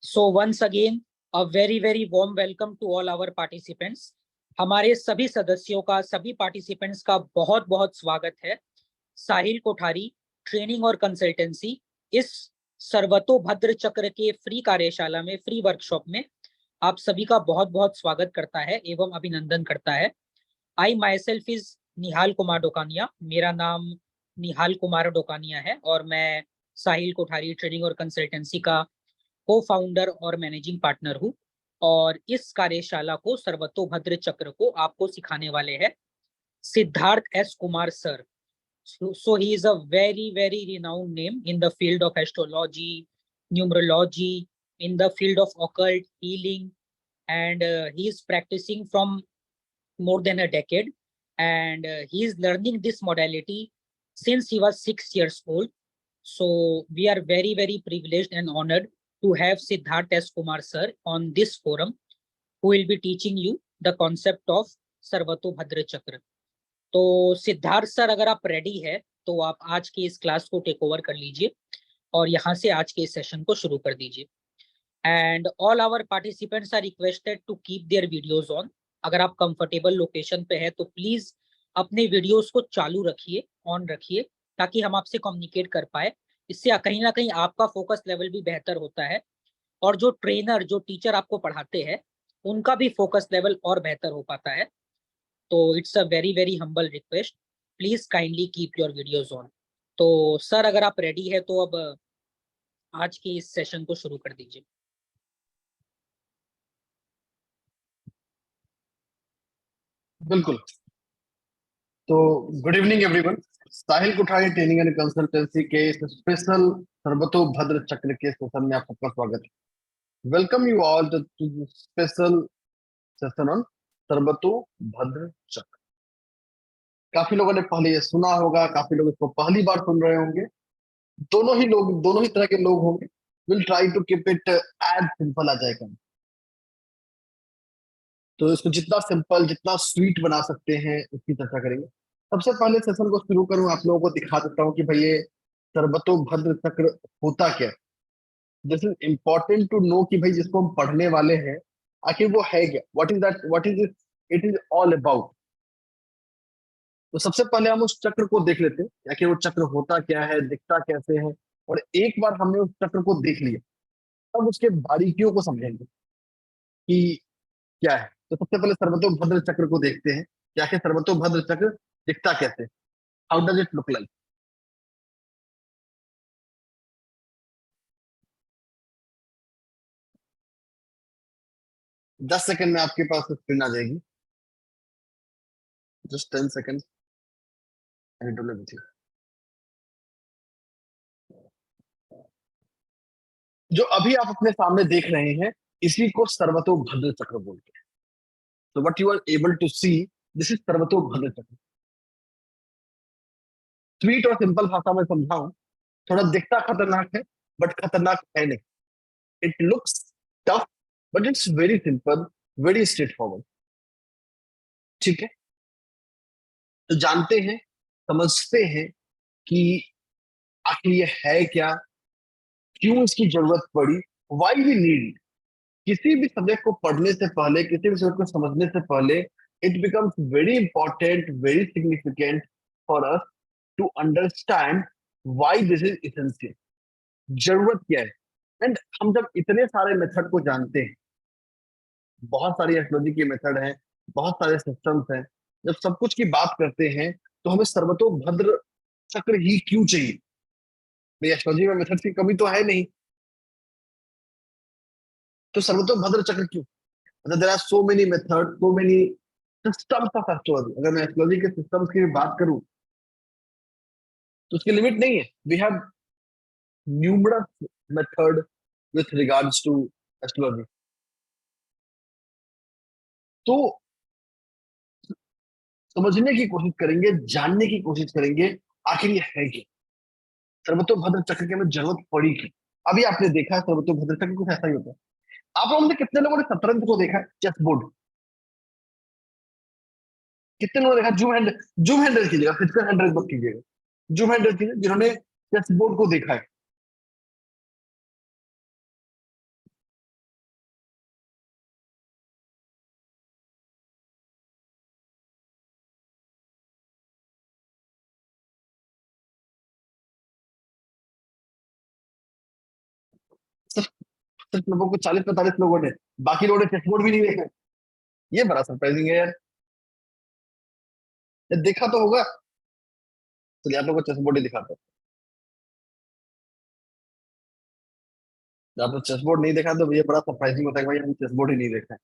So once again, a very warm welcome to all our participants. हमारे सभी सदस्यों का, सभी पार्टिसिपेंट्स का बहुत बहुत स्वागत है साहिल कोठारी ट्रेनिंग और कंसल्टेंसी इस सर्वतोभद्र चक्र के फ्री कार्यशाला में, फ्री वर्कशॉप में आप सभी का बहुत बहुत स्वागत करता है एवं अभिनंदन करता है। आई माई सेल्फ इज निहाल कुमार डोकानिया। मेरा नाम निहाल कुमार डोकानिया है और मैं साहिल कोठारी ट्रेनिंग और कंसल्टेंसी का को फाउंडर और मैनेजिंग पार्टनर हूँ। और इस कार्यशाला को, सर्वतोभद्र चक्र को आपको सिखाने वाले हैं Siddharth S Kumar sir. So he is a very renowned name in the field of astrology, numerology, in the field of occult healing, and he is practicing from more than a decade, and he is learning this modality since he was 6 years old. So we are very privileged and honored to have Siddharth S. Kumar sir on this forum, who will be teaching you the concept of Sarvatobhadra chakra. तो Siddharth sir, अगर आप ready है तो आप आज की इस class को टेक ओवर कर लीजिए और यहाँ से आज के इस सेशन को शुरू कर दीजिए। And all our participants are requested to keep their videos on. अगर आप कंफर्टेबल लोकेशन पे है तो प्लीज अपने वीडियोस को चालू रखिए, ऑन रखिए, ताकि हम आपसे कम्युनिकेट कर पाए। इससे कहीं ना कहीं आपका फोकस लेवल भी बेहतर होता है और जो ट्रेनर, जो टीचर आपको पढ़ाते हैं, उनका भी फोकस लेवल और बेहतर हो पाता है। तो it's a very humble request, please kindly keep your videos on. तो सर, अगर आप रेडी है तो अब आज के इस सेशन को शुरू कर दीजिए। बिल्कुल। तो good evening everyone. Sahil Kothari training and consultancy के इस स्पेशल सर्वतोभद्र चक्र के सेशन में आप सबका स्वागत है। Welcome you all to special session on Sarvatobhadra chakra. काफी लोगों ने पहले ये सुना होगा, काफी लोग इसको पहली बार सुन रहे होंगे। दोनों ही तरह के लोग होंगे। Will try to keep it as simple आ जाएगा। तो इसको जितना सिंपल, जितना स्वीट बना सकते हैं उसकी चर्चा करेंगे। सबसे पहले सेशन को शुरू करूं, आप लोगों को दिखा देता हूं कि भाई ये सर्वतोभद्र चक्र होता क्या। This is important to know कि भाई जिसको हम पढ़ने वाले हैं आखिर वो है क्या, what is that, what is it is all about. तो सबसे पहले हम उस चक्र को देख लेते हैं, आखिर वो चक्र होता क्या है, दिखता कैसे है। और एक बार हमने उस चक्र को देख लिया, तब उसके बारीकियों को समझेंगे कि क्या है। तो सबसे पहले सर्वतोभद्र चक्र को देखते हैं कि आखिर सर्वतोभद्र चक्र दिखता कैसे, how does it look like. दस सेकंड में आपके पास स्क्रीन आ जाएगी। Just 10 second. जो अभी आप अपने सामने देख रहे हैं, इसी को सर्वतोभद्र चक्र बोलते हैं। तो what you are able to see, this is Sarvatobhadra chakra. Sweet और सिंपल भाषा में समझाऊं, थोड़ा दिखता खतरनाक है बट खतरनाक है नहीं। It looks tough but it's very simple, very straight forward. ठीक है, तो जानते हैं, समझते हैं कि आखिर ये है क्या, क्यों इसकी जरूरत पड़ी, वाई वी नीड। किसी भी सब्जेक्ट को पढ़ने से पहले, किसी भी सब्जेक्ट को समझने से पहले, it becomes very important, very significant for us to understand why this is essential. जरूरत क्या है। एंड हम जब इतने सारे मेथड को जानते हैं, बहुत सारी एस्ट्रोलॉजी के मेथड हैं, बहुत सारे सिस्टम्स हैं, जब सब कुछ की बात करते हैं तो हमें सर्वतोभद्र चक्र ही क्यों चाहिए। भाई एस्ट्रोलॉजी में मेथड की कमी तो है नहीं, तो सर्वतोभद्र चक्र क्यों। मतलब there are so many method, so many systems of astrology. अगर मैं एस्ट्रोलॉजी के सिस्टम्स की बात करूं तो उसकी लिमिट नहीं है। We have numerous method with regards to astrology. तो समझने की कोशिश करेंगे, जानने की कोशिश करेंगे आखिर ये है क्या, सर्वतोभद्र चक्र की हमें जरूरत पड़ी की। अभी आपने देखा है सर्वतोभद्र चक्र कुछ ऐसा ही होता है। आप लोगों में से कितने लोगों ने शतरंज को देखा है, चेस बोर्ड। कितने लोगों ने देखा, जूम हैंड रेज कीजिएगा, फिजिकल हैंड रेज मत कीजिएगा, जूम हैंड रेज कीजिए जिन्होंने चेस बोर्ड को देखा है। सिर्फ लोगों को 40-45 लोगों ने, बाकी लोगों ने चेस बोर्ड भी नहीं देखा। ये बड़ा सरप्राइजिंग है यार। ये देखा तो होगा। चलिए आप लोगों को चेस बोर्ड ही दिखाता हूँ। आपने चेस बोर्ड नहीं देखा तो ये बड़ा सरप्राइजिंग होता है कि भाई हम चेस बोर्ड ही नहीं देखा है।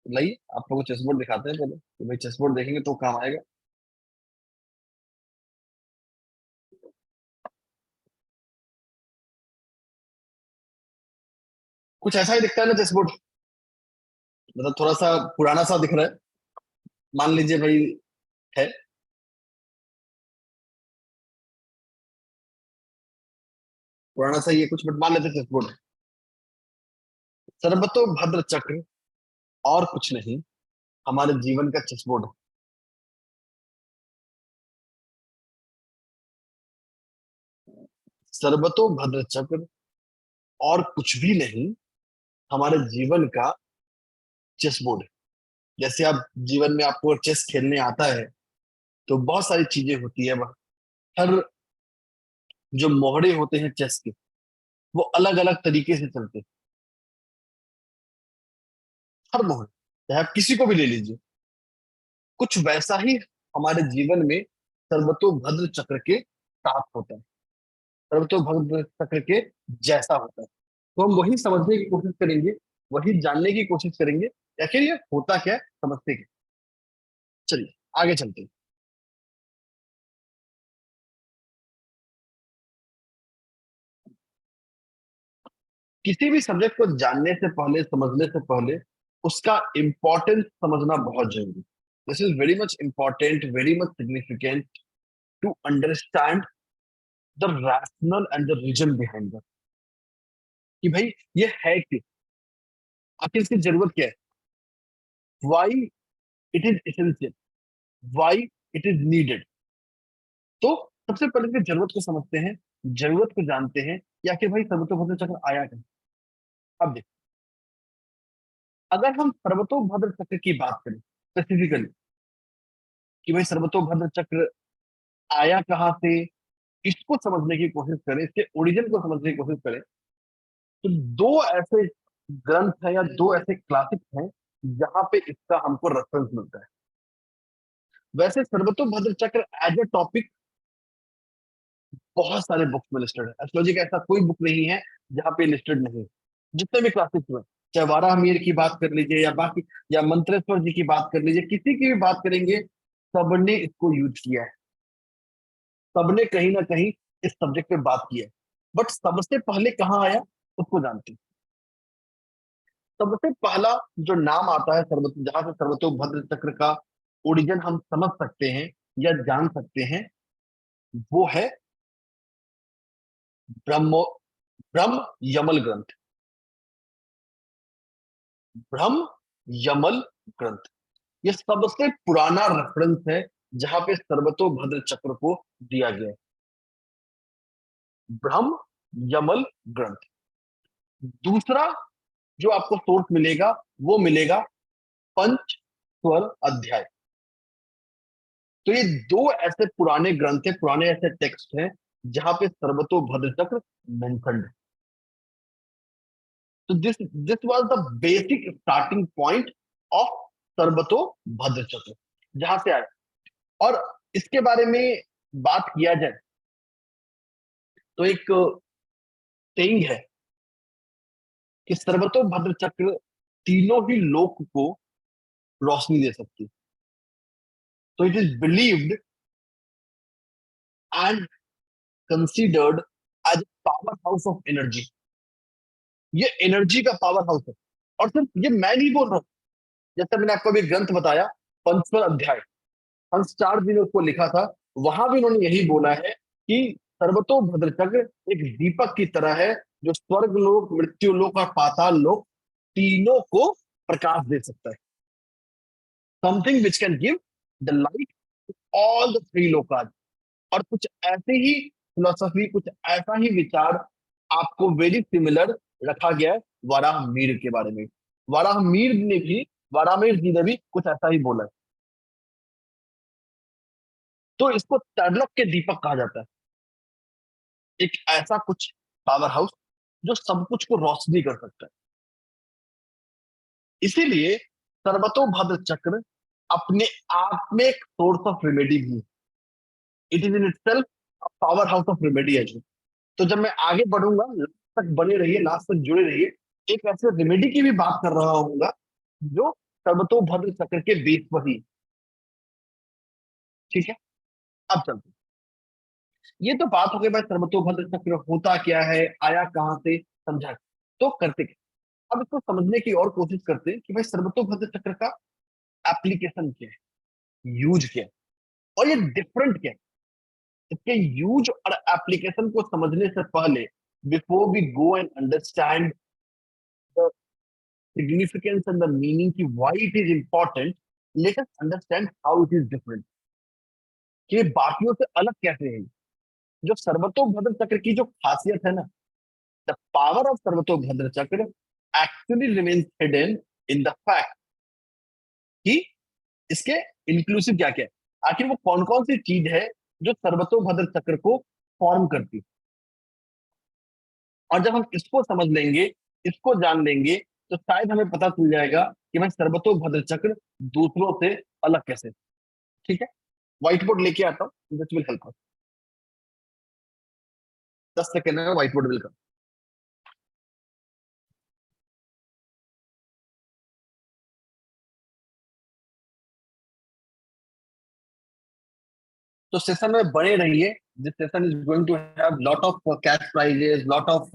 लाइए आप लोगों को चेस बोर्ड दिखाते हैं पहले, कि भाई चेस बोर्ड देखेंगे तो काम आएगा। कुछ ऐसा ही दिखता है ना चेस बोर्ड, मतलब थोड़ा सा पुराना सा दिख रहा है, मान लीजिए भाई है। पुराना सा ही है कुछ, बट मान लेते चेस बोर्ड। सर्वतोभद्र चक्र और कुछ नहीं, हमारे जीवन का चेस बोर्ड। सर्वतोभद्र चक्र और कुछ भी नहीं, हमारे जीवन का चेस बोर्ड। जैसे आप जीवन में आपको चेस खेलने आता है तो बहुत सारी चीजें होती है वह, हर जो मोहरे होते हैं चेस के, वो अलग अलग तरीके से चलते हैं। हर मोहरे, चाहे आप किसी को भी ले लीजिए, कुछ वैसा ही हमारे जीवन में सर्वतोभद्र चक्र के साथ होता है, सर्वतोभद्र चक्र के जैसा होता है। तो हम वही समझने की कोशिश करेंगे, वही जानने की कोशिश करेंगे कि आखिर ये होता क्या है, समझते क्या। चलिए आगे चलते हैं। किसी भी सब्जेक्ट को जानने से पहले, समझने से पहले, उसका इम्पोर्टेंस समझना बहुत जरूरी। This is very much important, very much significant to understand the rational and the reason behind that, कि भाई ये है कि आखिर इसकी जरूरत क्या है, why it is essential, why it is needed. तो सबसे पहले इसकी जरूरत को समझते हैं, जरूरत को जानते हैं, या कि भाई सर्वतोभद्र चक्र आया क्या। अब देखो, अगर हम सर्वतोभद्र चक्र की बात करें स्पेसिफिकली, कि भाई सर्वतोभद्र चक्र आया कहाँ से, इसको समझने की कोशिश करें, इसके ओरिजिन को समझने की कोशिश करें, तो दो ऐसे ग्रंथ हैं या दो ऐसे क्लासिक हैं जहां पे इसका हमको रेफरेंस मिलता है। वैसे सर्वतोभद्र चक्र एज ए टॉपिक बहुत सारे बुक्स में लिस्टेड है। एस्ट्रोलॉजी का ऐसा कोई बुक नहीं है जहां पे लिस्टेड नहीं है। जितने भी क्लासिक्स में, चाहे वाराहमीर की बात कर लीजिए या बाकी, या मंत्रेश्वर जी की बात कर लीजिए, किसी की भी बात करेंगे, सबने इसको यूज किया है, सबने कहीं ना कहीं इस सब्जेक्ट पे बात की है। बट सबसे पहले कहाँ आया उसको जानते हैं। सबसे पहला जो नाम आता है सर्वत, जहां से सर्वतोभद्र चक्र का ओरिजिन हम समझ सकते हैं या जान सकते हैं, वो है ब्रह्मो ब्रह्म यमल ग्रंथ। ब्रह्म यमल ग्रंथ, ये सबसे पुराना रेफरेंस है जहां पे सर्वतोभद्र चक्र को दिया गया है। ब्रह्म यमल ग्रंथ। दूसरा जो आपको सोर्स मिलेगा, वो मिलेगा पंच स्वर अध्याय। तो ये दो ऐसे पुराने ग्रंथ हैं, पुराने ऐसे टेक्स्ट हैं जहां पे सर्वतोभद्र चक्र मेंशन्ड है। तो this this was the basic starting point of Sarvatobhadra chakra, जहां से आए। और इसके बारे में बात किया जाए तो एक सेइंग है कि सर्वतोभद्र चक्र तीनों ही लोक को रोशनी दे सकती है। तो it is believed and considered as power house of energy. ये एनर्जी का पावर हाउस है। और सिर्फ ये मैं नहीं बोल रहा हूं, जैसे मैंने आपको अभी ग्रंथ बताया पंचस्वर अध्याय, हंसचार्य ने उसको लिखा था, वहां भी उन्होंने यही बोला है कि सर्वतोभद्र चक्र एक दीपक की तरह है, जो स्वर्ग लोक, मृत्यु लोक और पाताल लोक तीनों को प्रकाश दे सकता है। Something which can give the light all the three lokas. और कुछ ऐसे ही फिलोसफी, कुछ ऐसा ही विचार आपको वेरी सिमिलर रखा गया है वाराहमीर के बारे में। वाराहमीर ने भी, वाराहमीर जी ने भी कुछ ऐसा ही बोला है। तो इसको टैडलॉक के दीपक कहा जाता है। एक ऐसा कुछ पावर हाउस जो सब कुछ को रोशनी कर सकता है। इसीलिए सर्वतोभद्र चक्र अपने आप में एक सोर्स ऑफ रेमेडी भी है। It is in itself power house of remedy है। तो जब मैं आगे बढ़ूंगा, लास्ट तक बने रहिए, लास्ट तक जुड़े रहिए, एक ऐसे रेमेडी की भी बात कर रहा हूँ जो सर्वतोभद्र चक्र के बेस पर ही। ठीक है, अब चलते हैं। ये तो बात हो गई भाई सर्वतोभद्र चक्र होता क्या है, आया कहां से, समझा। तो करते क्या, अब इसको समझने की और कोशिश करते हैं कि भाई सर्वतोभद्र चक्र का एप्लीकेशन क्या है, यूज क्या है, और ये डिफरेंट क्या है। इसके यूज और एप्लीकेशन को समझने से पहले, before we go and understand the significance and the meaning की why it is important, let us understand how it is different, कि ये बाकियों से अलग कैसे है। जो सर्वतोभद्र चक्र की जो खासियत है ना, द पावर ऑफ सर्वतोभद्र चक्र actually remains hidden in the fact कि इसके इंक्लूसिव क्या क्या है, आखिर वो कौन कौन सी चीज है जो सर्वतोभद्र चक्र को फॉर्म करती। और जब हम इसको समझ लेंगे, इसको जान लेंगे, तो शायद हमें पता चल जाएगा कि भाई सर्वतोभद्र चक्र दूसरों से अलग कैसे। ठीक है, व्हाइट बोर्ड लेके आता हूँ, this will help us. 10 second में व्हाइट बोर्ड विल कम। तो सेशन में बने रहिए, this session is going to have lot of cash prizes, lot of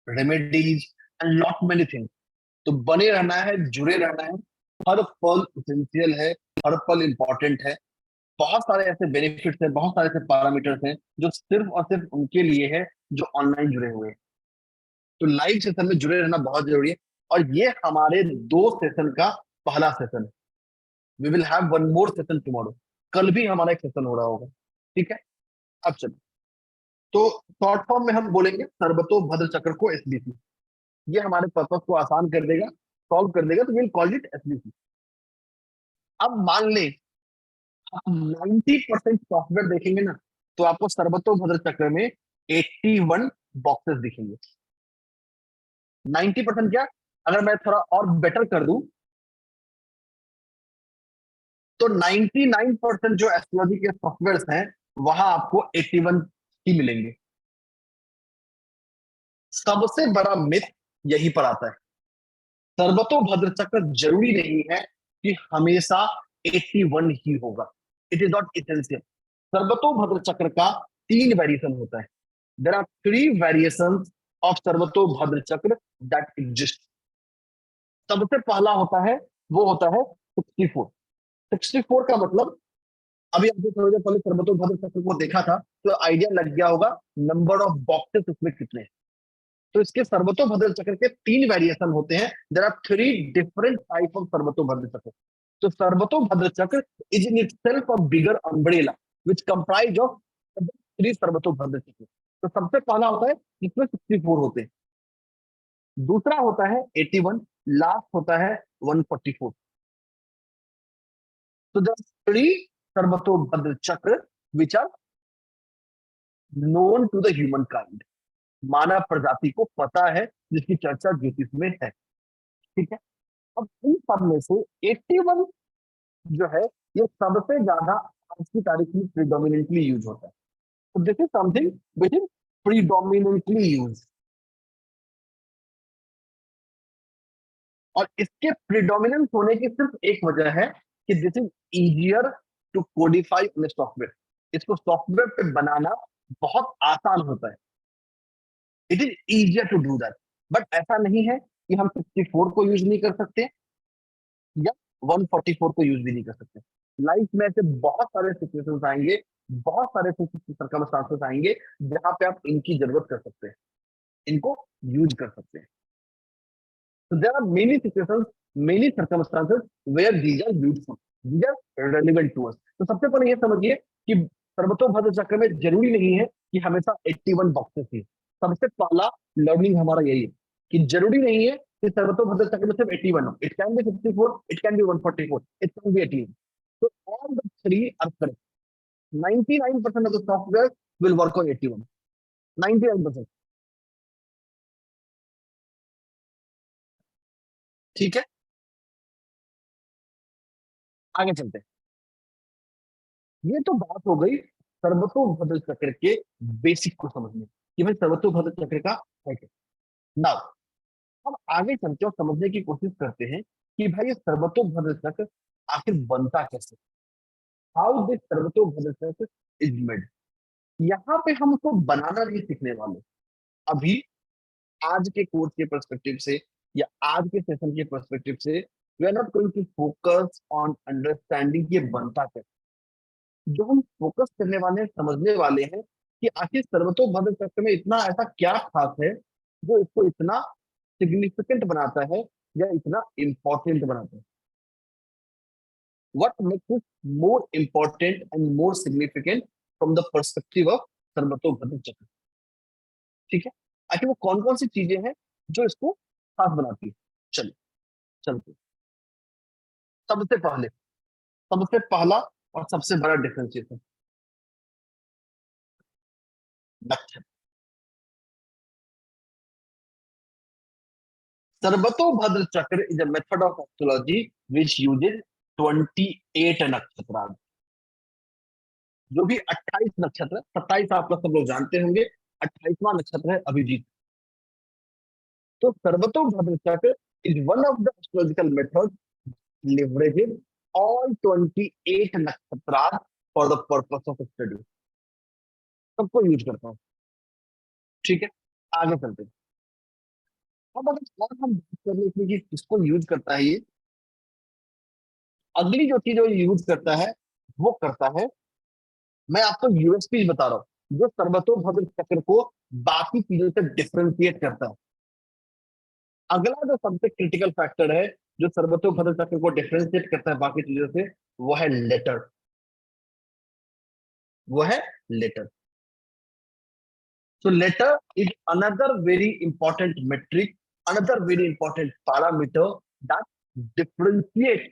remedies and lot many things. तो बने रहना है, जुड़े रहना है। हर पल इसेंशियल है, हर पल इंपॉर्टेंट है। बहुत सारे ऐसे बेनिफिट्स हैं, बहुत सारे ऐसे पैरामीटर्स हैं जो सिर्फ और सिर्फ उनके लिए है जो ऑनलाइन जुड़े हुए हैं। तो लाइव सेशन में जुड़े रहना बहुत जरूरी है। और ये हमारे 2 सेशन का पहला सेशन है। We will have one more session tomorrow. कल भी हमारा एक सेशन हो रहा होगा। ठीक है, अब चलो। तो शॉर्ट फॉर्म में हम बोलेंगे सर्वतोभद्र चक्र को एसबीसी। ये हमारे पर्पस को आसान कर देगा, सॉल्व कर देगा, तो विल कॉल इट एसबीसी। अब मान ले आप 90% सॉफ्टवेयर देखेंगे ना, तो आपको सर्वतोभद्र चक्र में 81 बॉक्सेस दिखेंगे। 90% क्या, अगर मैं थोड़ा और बेटर कर दूं, तो 99% जो एस्ट्रोलॉजी के सॉफ्टवेयर हैं वहां आपको 81 ही मिलेंगे। सबसे बड़ा मिथ यहीं पर आता है। सर्वतोभद्र चक्र जरूरी नहीं है कि हमेशा 81 ही होगा। It is not essential. सर्वतोभद्र चक्र का 3 वेरिएशन होता है। There are 3 variations of Sarvatobhadra chakra that exist. सबसे पहला होता है, वो होता है 64। 64 का मतलब, अभी आपने थोड़ी देर पहले सर्वतोभद्र चक्र को देखा था तो आइडिया लग गया होगा नंबर ऑफ बॉक्सेस उसमें कितने हैं। तो इसके सर्वतोभद्र चक्र के 3 वेरिएशन होते हैं। There are 3 different type of Sarvatobhadra chakra. तो सर्वतोभद्र चक्र is in itself a bigger umbrella which comprise of 3 Sarvatobhadra chakra. तो सबसे पहला होता है जिसमें 64 होते हैं। दूसरा होता है 81, लास्ट होता है 144। तो the 3 Sarvatobhadra chakra which are known to the human kind. मानव प्रजाति को पता है, जिसकी चर्चा ज्योतिष में है। ठीक है, अब इन सब में से 81 जो है, ये सबसे ज्यादा आज की तारीख में प्रीडोमिनेंटली यूज होता है। तो this is something which is predominantly use. और इसके प्रीडोमिनेंस होने की सिर्फ एक वजह है कि this is easier to codify in software. इसको सॉफ्टवेयर पे बनाना बहुत आसान होता है। It is easier to do that. But ऐसा नहीं है कि हम 64 को यूज नहीं कर सकते या 144 को यूज भी नहीं कर सकते। लाइफ में ऐसे बहुत सारे सिचुएशंस आएंगे, बहुत सारे सर्कमस्टांसेस आएंगे जहां पे आप इनकी जरूरत कर सकते हैं, इनको यूज कर सकते हैं। So there are many situations, many circumstances where these are useful, these are relevant to us. तो सबसे पहले ये समझिए कि सर्वतोभद्र चक्र में जरूरी नहीं है कि हमेशा 81 बॉक्सेस ही। सबसे पहला लर्निंग हमारा यही है कि जरूरी नहीं है कि सर्वतोभद्र चक्र में सिर्फ 81 हो। It can be 64, it can be 144, it can be 18। तो all the 3 are correct. 99% of the software will work on 81. 99%। ठीक है, आगे चलते हैं। ये तो बात हो गई सर्वतोभद्र चक्र के बेसिक को समझने कि भाई सर्वतोभद्र चक्र का है क्या। नाउ अब आगे चलते और समझने की कोशिश करते हैं कि भाई ये सर्वतोभद्र चक्र आखिर बनता कैसे, हाउ दिस सर्वतोभद्र चक्र इज मेड। यहाँ पे हम उसको बनाना नहीं सीखने वाले अभी। आज के कोर्स के पर्सपेक्टिव से या आज के सेशन के पर्सपेक्टिव से we are not going to focus on understanding ये बनता कैसे। जो हम फोकस करने वाले हैं, समझने वाले हैं कि आखिर सर्वतोभद्र चक्र में इतना ऐसा क्या खास है जो इसको इतना सिग्निफिकेंट बनाता है या इतना इंपॉर्टेंट बनाता है। What makes it more important and more significant from the perspective of Sarvatobhadra chakra. ठीक है, आखिर वो कौन कौन सी चीजें हैं जो इसको खास बनाती है। चलिए चलते हैं। सबसे पहले, सबसे पहला और सबसे बड़ा डिफरेंशिएशन नक्षत्र। सर्वतोभद्र चक्र is a method of astrology which uses 28 नक्षत्र। जो भी 28 नक्षत्र, 27 आप लोग सब लोग जानते होंगे, 28वां नक्षत्र है अभिजीत। तो सर्वतोभद्र चक्र is one of the astrological method leverages all 28 नक्षत्र for the purpose of study. सबको यूज करता हूँ। ठीक है, आगे चलते हैं। अब अगर और हम बात कर लें कि किसको यूज करता है ये, अगली जो चीज वो यूज करता है वो करता है, मैं आपको यूएसपी बता रहा हूँ जो सर्वतोभद्र चक्र को बाकी चीजों से डिफरेंशिएट करता है। अगला जो सबसे क्रिटिकल फैक्टर है जो सर्वतोभद्र चक्र को डिफरेंशिएट करता है बाकी चीजों से, वो है लेटर। वो है letter. So letter is another very important metric, another very important parameter that differentiates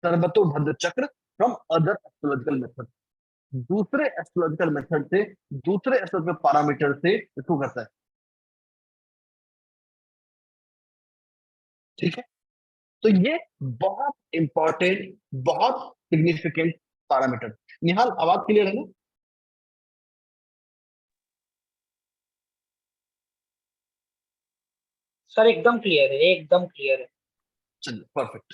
सर्वतोभद्र चक्र from other astrological methods। दूसरे एस्ट्रोलॉजिकल मेथड से, दूसरे एस्ट्रोलॉजिकल पैरामीटर से इसको करता है। ठीक है, तो ये बहुत इंपॉर्टेंट, बहुत सिग्निफिकेंट पैरामीटर। निहाल, आवाज क्लियर है ना? सर एकदम क्लियर है, एकदम क्लियर है। चलिए परफेक्ट।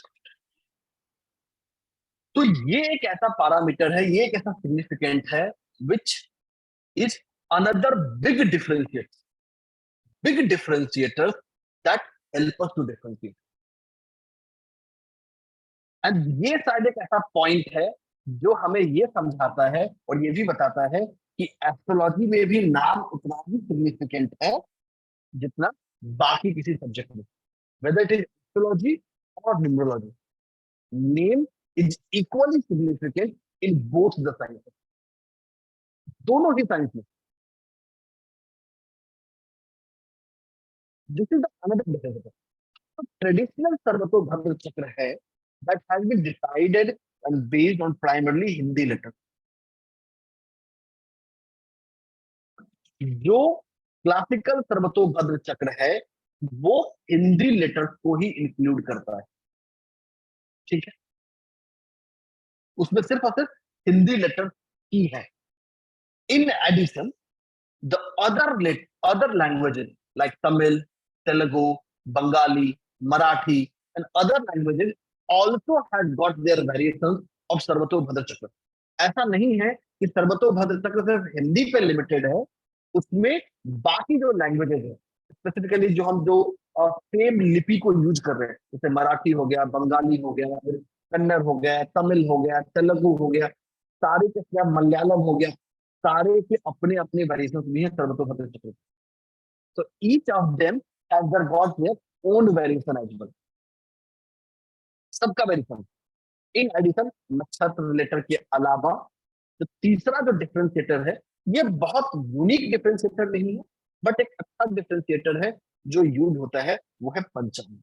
तो ये एक ऐसा पैरामीटर है, ये एक ऐसा सिग्निफिकेंट है which is another big differentiator that help us to differentiate। And ये शायद एक ऐसा पॉइंट है जो हमें ये समझाता है और ये भी बताता है कि एस्ट्रोलॉजी में भी नाम उतना ही सिग्निफिकेंट है जितना बाकी किसी सब्जेक्ट में, वेदर इट इज एस्ट्रोलॉजी और numerology. Name is equally significant in both the science, दोनों ही साइंस में। This is the another difference. Traditional सर्वतोभद्र चक्र है that has been decided and based on primarily Hindi letter. जो क्लासिकल सर्वतोभद्र चक्र है वो हिंदी लेटर को ही इंक्लूड करता है। ठीक है, उसमें सिर्फ और सिर्फ हिंदी लेटर ही है। In addition the other languages like Tamil, Telugu, Bengali, Marathi and other languages also has got their variations of Sarvatobhadra chakra. ऐसा नहीं है कि सर्वतोभद्र चक्र सिर्फ हिंदी पे लिमिटेड है, उसमें बाकी जो लैंग्वेजेस है, स्पेसिफिकली जो हम जो सेम लिपि को यूज कर रहे हैं, जैसे मराठी हो गया, बंगाली हो गया, कन्नड़ हो गया, तमिल हो गया, तेलुगु हो गया, सारे के क्या मलयालम हो गया, सारे के अपने अपने वेरिएशंस भी हैं सर्वतोभद्र चक्र। तो each of them has their got their own variation as well. सबका variation. In addition nakshatra letter के अलावा जो तीसरा जो डिफरेंशिएटर है, ये बहुत यूनिक डिफरेंशिएटर नहीं है बट एक अच्छा डिफरेंशिएटर है जो यूज होता है, वो है पंचांग।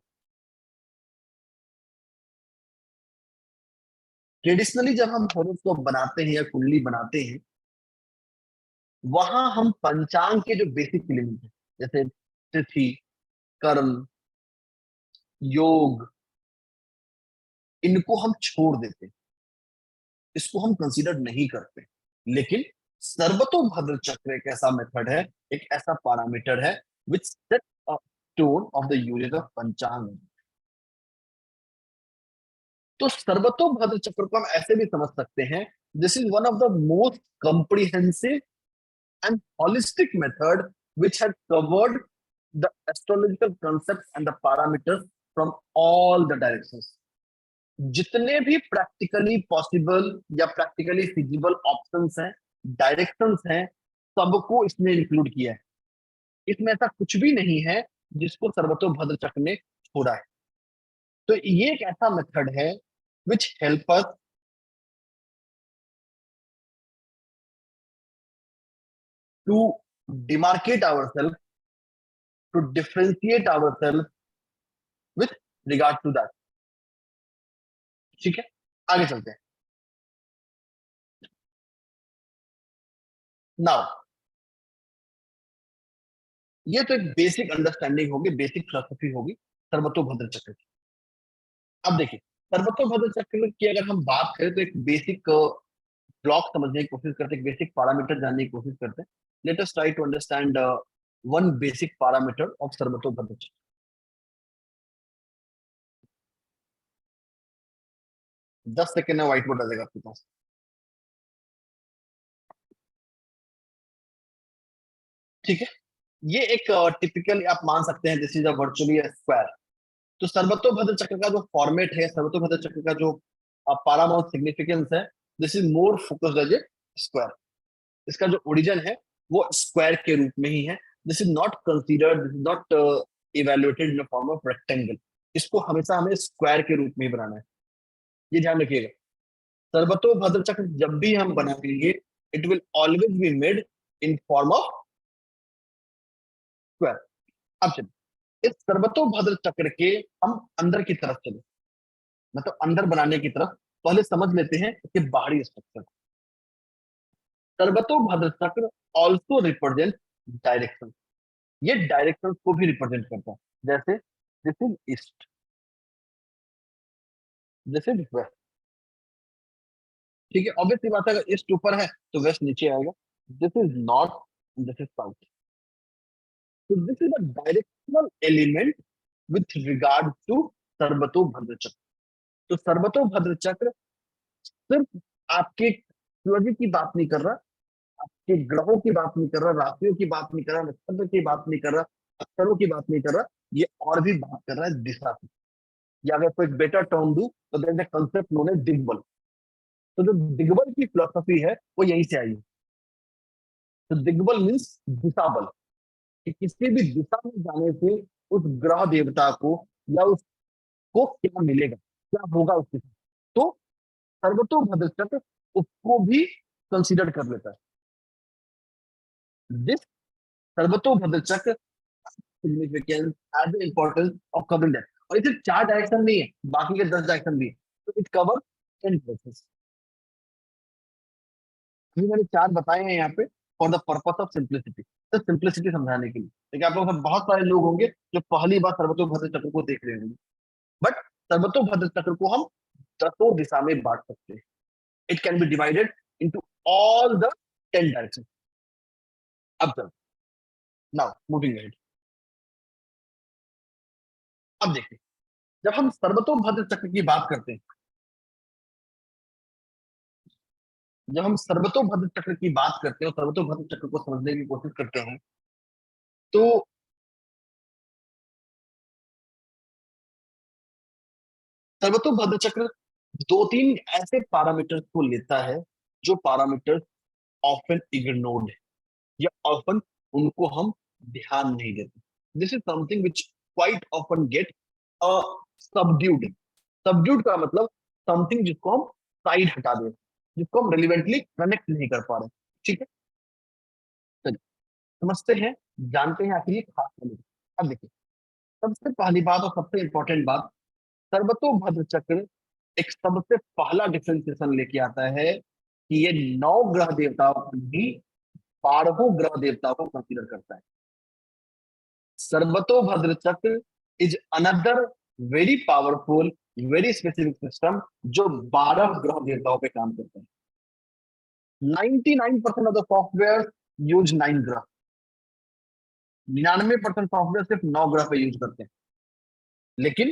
ट्रेडिशनली जब हम हॉरोस्कोप बनाते हैं या कुंडली बनाते हैं वहां हम पंचांग के जो बेसिक एलिमेंट है, जैसे तिथि, कर्म, योग, इनको हम छोड़ देते हैं, इसको हम कंसीडर नहीं करते। लेकिन सर्वतोभद्र चक्र एक ऐसा मेथड है, एक ऐसा पैरामीटर है which set a tone of the unit of panchang. तो सर्वतोभद्र चक्र को हम ऐसे भी समझ सकते हैं, this is one of the most comprehensive and holistic method which had covered the astrological concepts and the parameters from all the directions। जितने भी प्रैक्टिकली पॉसिबल या प्रैक्टिकली फिजिबल ऑप्शंस हैं, डायरेक्शंस हैं, सबको इसने इंक्लूड किया है। इसमें ऐसा कुछ भी नहीं है जिसको सर्वतोभद्र चक्र ने छोड़ा है। तो ये एक ऐसा मेथड है which help us to demarcate ourselves, to differentiate ourselves with regard to that. ठीक है, आगे चलते हैं। नाउ ये तो एक बेसिक अंडरस्टैंडिंग होगी, बेसिक फिलोसफी होगी सर्वतोभद्र चक्र की। अब देखिए, सर्वतोभद्र चक्र की अगर हम बात करें तो एक बेसिक ब्लॉक समझने की कोशिश करते हैं, एक बेसिक पैरामीटर जानने की कोशिश करते हैं। Let us try to understand one basic parameter of Sarvatobhadra chakra. 10 second में व्हाइट बोर्ड आ जाएगा आपके पास। ठीक है, ये एक टिपिकल आप मान सकते हैं this is a virtually square. तो सर्वतोभद्र चक्र का जो फॉर्मेट है, सर्वतोभद्र चक्र का जो पारामाउंट सिग्निफिकेंस है, this is more focused as a square. इसका जो ओरिजिन है वो स्क्वायर के रूप में ही है। This is not considered, this is not evaluated in form of rectangle. इसको हमेशा हमें स्क्वायर के रूप में ही बनाना है, ये ध्यान रखिएगा। सर्वतोभद्र चक्र जब भी हम बनाएंगे, it will always be made in form of square. अब चलिए इस सर्वतोभद्र चक्र के हम अंदर की तरफ चले, मतलब अंदर बनाने की तरफ। पहले समझ लेते हैं इसके बाहरी structure. Sarvatobhadra chakra also represent direction. ये डायरेक्शन को भी रिप्रेजेंट करता है, जैसे this is east, this is west. ठीक है, ऑब्वियसली बात है, अगर ईस्ट ऊपर है तो वेस्ट नीचे आएगा। This is north, this is south. तो this is a directional element with regard to Sarvatobhadra chakra. तो सर्वतोभद्र चक्र सिर्फ आपके एस्ट्रोलॉजी की बात नहीं कर रहा, आपके ग्रहों की बात नहीं कर रहा, राशियों की बात नहीं कर रहा, नक्षत्र की बात नहीं कर रहा, अक्षरों की बात नहीं कर रहा, ये और भी बात कर रहा है दिशा की। या अगर कोई बेटर टर्म दूं तो there is a concept known as Digbal. तो जो दिग्बल की फिलोसफी है वो यहीं से आई है। तो दिग्बल मीन्स दिशा बल, कि किसी भी दिशा में जाने से उस ग्रह देवता को या उसको क्या मिलेगा, क्या होगा उसके साथ। तो सर्वतोभद्र चक्र उसको भी कंसीडर कर लेता है। दिस सर्वतोभद्र चक्र significance has the importance of covering that. और इसे 4 डायरेक्शन नहीं है, बाकी के 10 डायरेक्शन भी है। तो इट कवर 10 प्लेसेस। अभी मैंने 4 बताए हैं यहाँ पे for the purpose of simplicity, तो सिंप्लिसिटी समझाने के लिए। लेकिन आप लोगों में बहुत सारे लोग होंगे जो पहली बार सर्वतोभद्र चक्र को देख रहे होंगे। बट सर्वतोभद्र चक्र को हम 10 दिशा में बांट सकते हैं। It can B divided into all the 10 direction. अब चल, नाउ मूविंग अहेड। अब देखिए, जब हम सर्वतोभद्र चक्र की बात करते हैं, जब हम सर्वतोभद्र चक्र की बात करते हैं और सर्वतोभद्र चक्र को समझने की कोशिश करते हैं, तो सर्वतोभद्र चक्र 2-3 ऐसे पैरामीटर्स को लेता है जो पैरामीटर्स ऑफन इग्नोर्ड है, या ऑफन उनको हम ध्यान नहीं देते। This is something which quite often get subdued. Subdued का मतलब समथिंग जिसको हम साइड हटा दें, जिसको हम रिलेवेंटली कनेक्ट नहीं कर पा रहे। ठीक है, चलिए समझते हैं, जानते हैं आखिर ये खास क्या है। अब देखिए, सबसे पहली बात और सबसे इंपॉर्टेंट बात, सर्वतोभद्र चक्र एक सबसे पहला डिफरेंशिएशन लेके आता है कि ये 9 ग्रह देवताओं की 12 ग्रह देवताओं को कंसीडर करता है। सर्वतोभद्र चक्र is another very powerful, very specific system जो 12 ग्रह देवताओं पे काम करता है। 99% ऑफ द सॉफ्टवेयर यूज 9 ग्रह, 99% सॉफ्टवेयर सिर्फ 9 ग्रह पे यूज करते हैं। लेकिन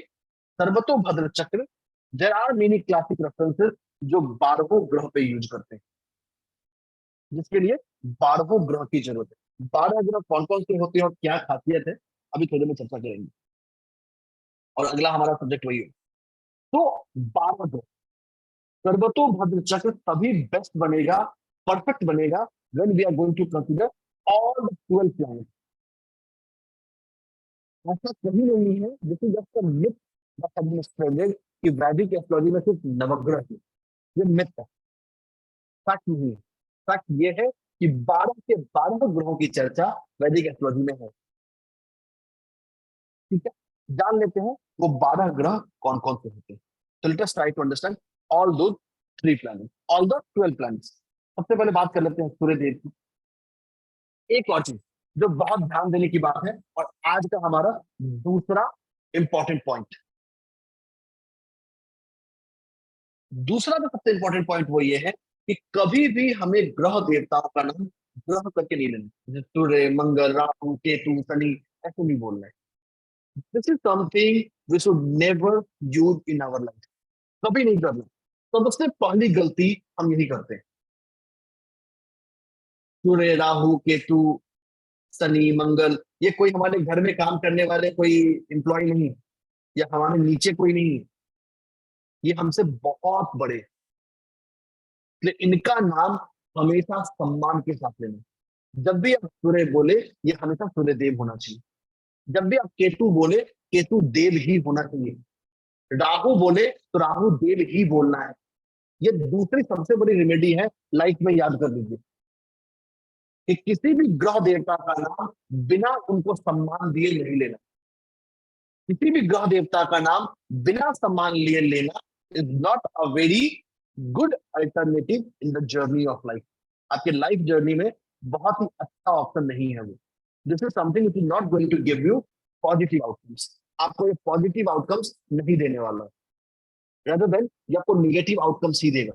Sarvatobhadra chakra, there are many classic references जो 12 ग्रह पे यूज करते हैं, जिसके लिए 12 ग्रह की जरूरत है। 12 ग्रह कौन कौन से होते हैं और क्या खासियत है, अभी थोड़ी में चर्चा करेंगे, और अगला हमारा सब्जेक्ट वही है। तो 12 ग्रह, सर्वतोभद्र चक्र तभी बेस्ट बनेगा, परफेक्ट बनेगा when we are going to consider all 12 planet. ऐसा कहीं नहीं है, this is just a myth that has been spreaded कि वैदिक एस्ट्रोलॉजी में सिर्फ नवग्रह है। ये मिथ है, फैक्ट नहीं है। फैक्ट ये है कि 12 के 12 ग्रहों की चर्चा वैदिक एस्ट्रोलॉजी में है। ठीक है, जान लेते हैं वो 12 ग्रह कौन कौन से होते हैं। तो let us try to understand all those 3 planets, all the 12 planets. सबसे पहले बात कर लेते हैं सूर्य देव की। एक और चीज जो बहुत ध्यान देने की बात है, और आज का हमारा दूसरा इंपॉर्टेंट पॉइंट, दूसरा जो सबसे इंपॉर्टेंट पॉइंट वो ये है कि कभी भी हमें ग्रह देवताओं का नाम ग्रह करके नहीं लेना, जैसे सूर्य, मंगल, राहु, केतु, शनि, ऐसे नहीं बोलना है। This is something we should never use in our life, कभी नहीं करना। तो सबसे पहली गलती हम यही करते हैं। सूर्य, राहु, केतु, शनि, मंगल, ये कोई हमारे घर में काम करने वाले कोई एम्प्लॉय नहीं, या हमारे नीचे कोई नहीं, ये हमसे बहुत बड़े, इसलिए इनका नाम हमेशा सम्मान के साथ लेना। जब भी आप सूर्य बोले, ये हमेशा सूर्य देव होना चाहिए। जब भी आप केतु बोले, केतु देव ही होना चाहिए। राहु बोले तो राहु देव ही बोलना है। ये दूसरी सबसे बड़ी रेमेडी है, लाइफ में याद कर लीजिए कि किसी भी ग्रह देवता का नाम बिना उनको सम्मान दिए नहीं लेना। किसी भी ग्रह देवता का नाम बिना सम्मान लिए लेना is not a very good alternative in the journey of life. आपके लाइफ जर्नी में बहुत ही अच्छा ऑप्शन नहीं है वो। This is something it is not going to give you positive outcomes. आपको ये पॉजिटिव आउटकम्स नहीं देने वाला है, rather देन ये आपको निगेटिव आउटकम्स ही देगा।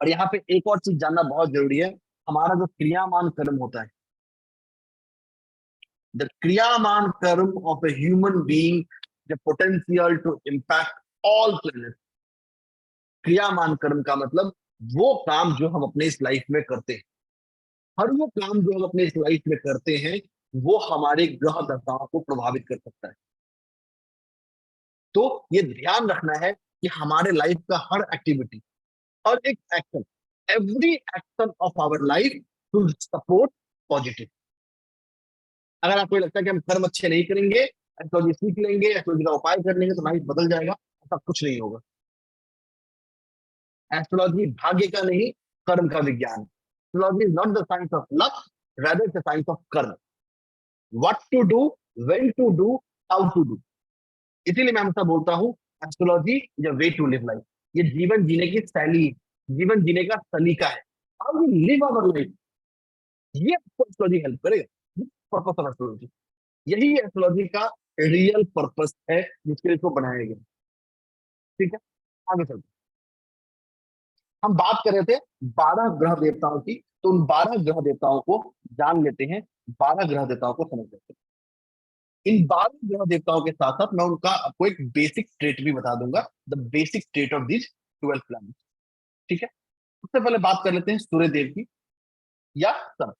और यहाँ पे एक और चीज जानना बहुत जरूरी है, हमारा जो क्रियामान कर्म होता है, the kriyaman karma of a human being, the potential to impact all planet. क्रियामान कर्म का मतलब वो काम जो हम अपने इस लाइफ में करते हैं, हर वो काम जो हम अपने इस लाइफ में करते हैं वो हमारे ग्रह दशाओं को प्रभावित कर सकता है। तो ये ध्यान रखना है कि हमारे लाइफ का हर एक्टिविटी, हर एक action, every action of our life to support positive. अगर आपको लगता है कि हम कर्म अच्छे नहीं करेंगे, एस्ट्रोलॉजी सीख लेंगे, एस्ट्रोलॉजी का उपाय कर लेंगे तो लाइफ बदल जाएगा, ऐसा कुछ नहीं होगा। एस्ट्रोलॉजी भाग्य का नहीं, कर्म का विज्ञान। Astrology is not the science of luck, rather the science of कर्म। what to do, when to do, how to do। इसीलिए मैं हमेशा बोलता हूँ astrology is a way to live life. ये जीवन जीने की शैली, जीवन जीने का सलीका है। How we live our life, ये आपको एस्ट्रोलॉजी हेल्प करेगा। पर्पस ऑफ एस्ट्रोलॉजी, यही एस्ट्रोलॉजी का रियल पर्पस है जिसके लिए इसको बनाया गया। ठीक है, आगे चलते हैं। हम बात कर रहे थे 12 ग्रह देवताओं की, तो उन 12 ग्रह देवताओं को जान लेते हैं, 12 ग्रह देवताओं को समझ लेते हैं। इन 12 ग्रह देवताओं के साथ साथ मैं उनका आपको एक बेसिक ट्रेट भी बता दूंगा, the basic trait of this 12 planet. ठीक है, सबसे पहले बात कर लेते हैं सूर्य देव की या सन।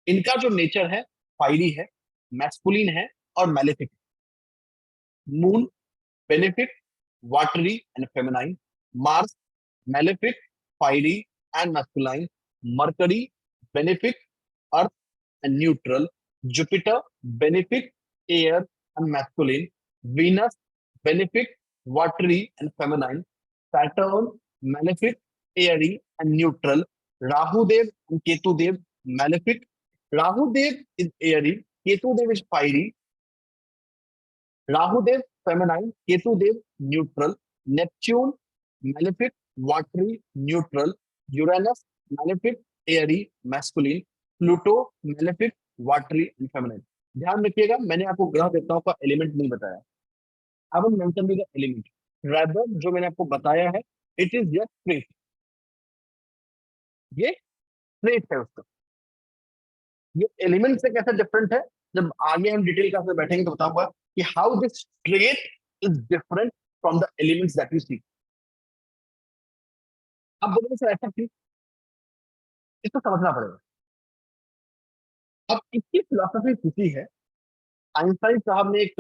इनका जो नेचर है फायरी है, मैस्कुलिन है और malefic. Moon benefic, watery and feminine. Mars malefic, fiery and masculine. Mercury, benefic, earth and neutral. Jupiter, benefic, air and masculine. Venus, benefic, watery and feminine. Saturn, malefic, airy and neutral. Rahu Dev and Ketu Dev, malefic. Rahu Dev is airy, Ketu Dev is fiery. Rahu Dev, feminine, Ketu Dev, neutral. Neptune, malefic, watery, neutral. Uranus, malefic, Airy masculine, Pluto malefic, watery and feminine. ध्यान रखिएगा, मैंने आपको ग्रह देवताओं का element नहीं बताया। I will mention the element, rather जो मैंने आपको बताया है इट इज जस्ट ट्रेट, ये ट्रेट है उसका। ये एलिमेंट से कैसे डिफरेंट है, जब आगे हम डिटेल क्लास में बैठेंगे तो बताऊंगा कि how this trait is different from the elements that you see. अब बोलोगे सर ऐसा क्यों, इसको समझना पड़ेगा। अब इसकी फिलोसफी पूछी है, आइंस्टाइन साहब ने एक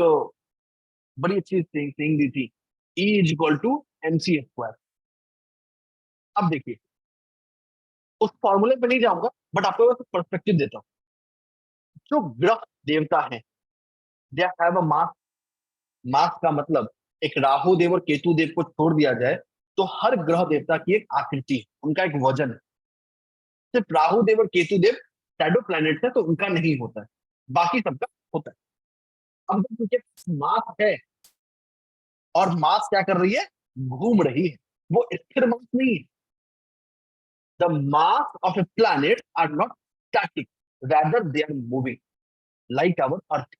बड़ी अच्छी थिंग दी थी, E is equal to MC square. अब देखिए, उस फॉर्मूले पे नहीं जाऊंगा, बट आपको बस पर्सपेक्टिव देता हूँ। जो ग्रह देवता है दे हैव अ मास। मास का मतलब एक राहु देव और केतु देव को छोड़ दिया जाए तो हर ग्रह देवता की एक आकृति है, उनका एक वजन है। सिर्फ राहु देव और केतु देव शैडो प्लैनेट है तो उनका नहीं होता है, बाकी सबका होता है। अब जब उनके मास है और मास क्या कर रही है, घूम रही है, वो स्थिर मास नहीं है। The mass of a planet are not static, rather they are moving like our earth.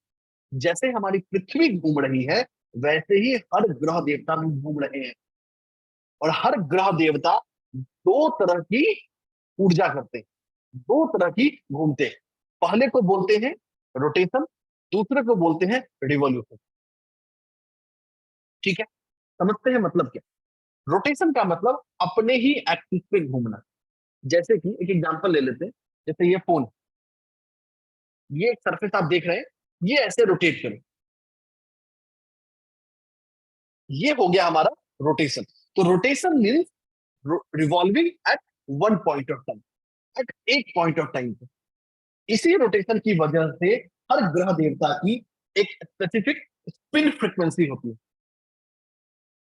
जैसे हमारी पृथ्वी घूम रही है वैसे ही हर ग्रह देवता भी घूम रहे हैं, और हर ग्रह देवता दो तरह की ऊर्जा करते हैं, दो तरह की घूमते हैं। पहले को बोलते हैं रोटेशन, दूसरे को बोलते हैं रिवॉल्यूशन। ठीक है, समझते हैं मतलब क्या। रोटेशन का मतलब अपने ही एक्सिस पे घूमना। जैसे कि एक एग्जांपल ले लेते हैं, जैसे ये फोन, ये एक सरफेस आप देख रहे हैं, ये ऐसे रोटेट करें, ये हो गया हमारा रोटेशन। तो rotation means revolving at one point of time, at एक पॉइंट ऑफ टाइम पे। इसी रोटेशन की वजह से हर ग्रह देवता की एक स्पेसिफिक स्पिन फ्रीक्वेंसी होती है,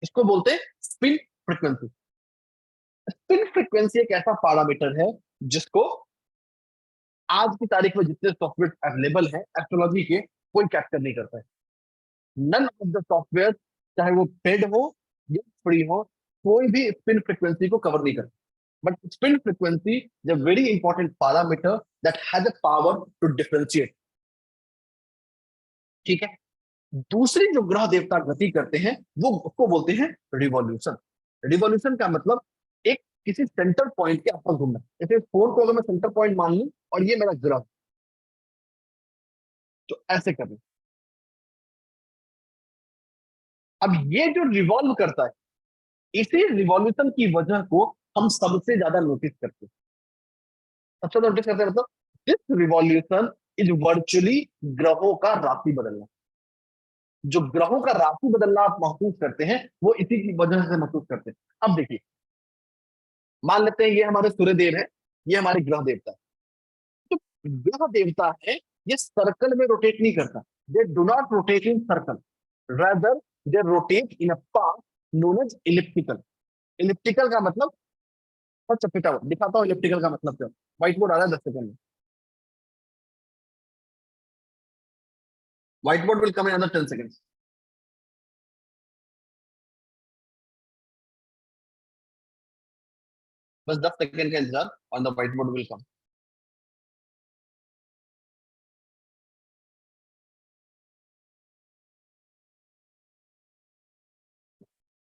इसको बोलते हैं स्पिन फ्रीक्वेंसी। स्पिन फ्रीक्वेंसी एक ऐसा पैरामीटर है जिसको आज की तारीख में जितने सॉफ्टवेयर अवेलेबल है एस्ट्रोलॉजी के, कोई कैप्चर नहीं करता है। नन ऑफ द सॉफ्टवेयर, चाहे वो पेड हो या फ्री हो, कोई भी स्पिन फ्रीक्वेंसी को कवर नहीं करता। But spin frequency is a very important parameter that has a power to differentiate. ठीक है, दूसरी जो ग्रह देवता गति करते हैं वो उसको बोलते हैं रिवॉल्यूशन। रिवॉल्यूशन का मतलब एक किसी सेंटर पॉइंट के आसपास घूमना। जैसे फोन को अगर मैं सेंटर पॉइंट मान लूं और ये मेरा ग्रह, तो ऐसे करें। अब ये जो रिवॉल्व करता है, इसी रिवॉल्यूशन की वजह को हम सबसे ज्यादा नोटिस करते हैं। सबसे ज्यादा नोटिस करते हैं मतलब दिस रिवॉल्यूशन इज वर्चुअली ग्रहों का राशि बदलना। जो ग्रहों का राशि बदलना आप महसूस करते हैं वो इसी की वजह से महसूस करते हैं। अब देखिए, मान लेते हैं ये हमारे सूर्य देव है, ये हमारे ग्रह देवता है। तो ग्रह देवता है, ये सर्कल में रोटेट नहीं करता, they do not rotate in circle, rather they rotate in a path known as elliptical. Elliptical का मतलब, अच्छा पिटा हुआ दिखाता हूँ इलिप्टिकल का मतलब क्या। व्हाइट बोर्ड आ रहा है 10 सेकंड में, व्हाइट बोर्ड विल कम इन अंदर 10 सेकंड। बस 10 सेकंड का इंतजार, और द व्हाइट बोर्ड विल कम।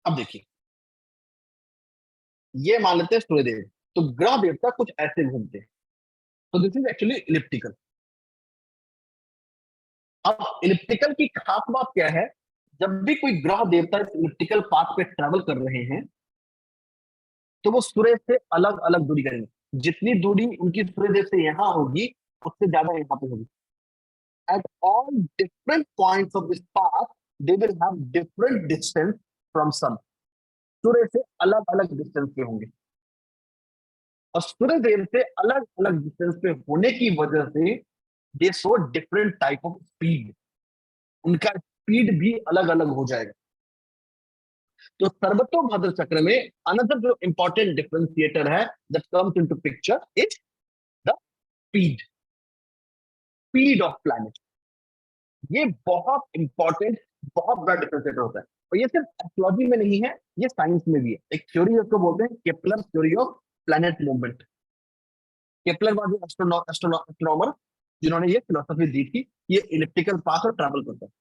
अब देखिए, ये मान लेते हैं सूर्यदेव, तो ग्रह देवता कुछ ऐसे घूमते हैं, तो दिस इज एक्चुअली इलिप्टिकल। अब इलिप्टिकल की खास बात क्या है, जब भी कोई ग्रह देवता इस इलिप्टिकल पाथ पे ट्रेवल कर रहे हैं तो वो सूर्य से अलग अलग दूरी करेंगे। जितनी दूरी उनकी सूर्य देव से यहाँ होगी उससे ज्यादा यहाँ पे होगी। At all different points of this path they will have different distance from sun. सूर्य से अलग अलग डिस्टेंस पे होंगे, और सूर्य देव से अलग अलग डिस्टेंस पे होने की वजह से दे show different type of speed, उनका स्पीड भी अलग अलग हो जाएगा। तो सर्वतोभद्र चक्र में अनदर जो इंपॉर्टेंट डिफरेंशिएटर है that comes into picture is the speed, speed of planet. ये बहुत इंपॉर्टेंट, बहुत बड़ा डिफरेंशिएटर होता है। और ये सिर्फ एस्ट्रोलॉजी में नहीं है, ये साइंस में भी है। एक थ्योरी उसको बोलते हैं Kepler theory of planet movement. Kepler was astronomer जिन्होंने ये फिलोसफी दी थी, ये इलिप्टिकल पाथ और ट्रैवल करता है।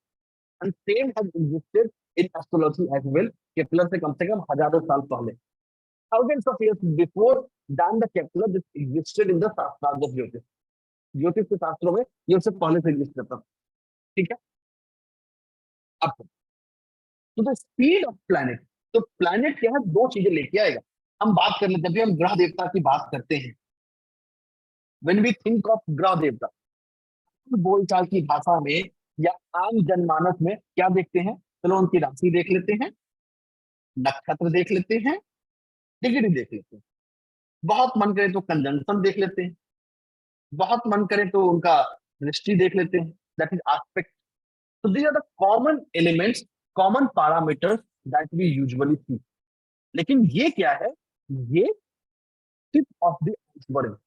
And same has existed in astrology as well, Kepler से कम हजारों साल पहले, thousands of years before than the Kepler, this existed in the शास्त्रार्थ of ज्योतिष। ज्योतिष के शास्त्रों में ये उससे पहले से एग्जिस्ट करता था। ठीक है, अब तो द स्पीड ऑफ प्लैनेट, तो प्लैनेट क्या है, दो चीजें लेके आएगा। हम बात कर लेते हैं, जब भी हम ग्रह देवता की बात करते हैं, व्हेन वी थिंक ऑफ ग्रह देवता, बोलचाल की भाषा में या आम जनमानस में क्या देखते हैं, चलो उनकी राशि देख लेते हैं, नक्षत्र देख लेते हैं, डिग्री देख लेते हैं, बहुत मन करे तो कंजंक्शन देख लेते हैं, बहुत मन करे तो उनका दृष्टि देख लेते हैं, that is aspect. So these are the common elements, common parameters that we usually see. लेकिन ये क्या है, ये टिप ऑफ द आइसबर्ग,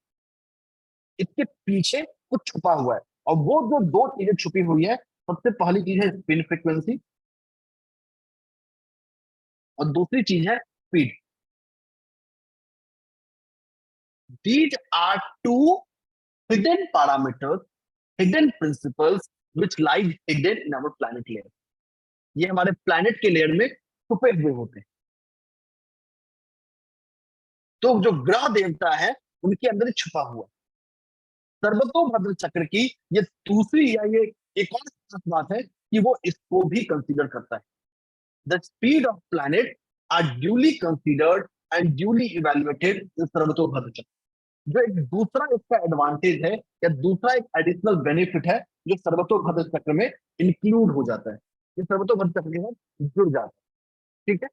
इसके पीछे कुछ छुपा हुआ है, और वो जो दो चीजें छुपी हुई है, सबसे पहली चीज है स्पिन फ्रीक्वेंसी और दूसरी चीज है speed. These are two hidden parameters, hidden principles which lie hidden in our planet layer. ये हमारे प्लैनेट के लेयर में छुपे हुए होते हैं। तो जो ग्रह देवता है उनके अंदर छुपा हुआ सर्वतोभद्र चक्र की ये दूसरी या ये एक और खास बात है कि वो इसको भी कंसीडर करता है। The speed of planet are duly considered and duly evaluated in Sarvatobhadra chakra. जो एक दूसरा इसका एडवांटेज है या दूसरा एक एडिशनल बेनिफिट है जो सर्वतोभद्र चक्र में इंक्लूड हो जाता है, ये सर्वतोभद्र चक्र के साथ जुड़ जाता है। ठीक है,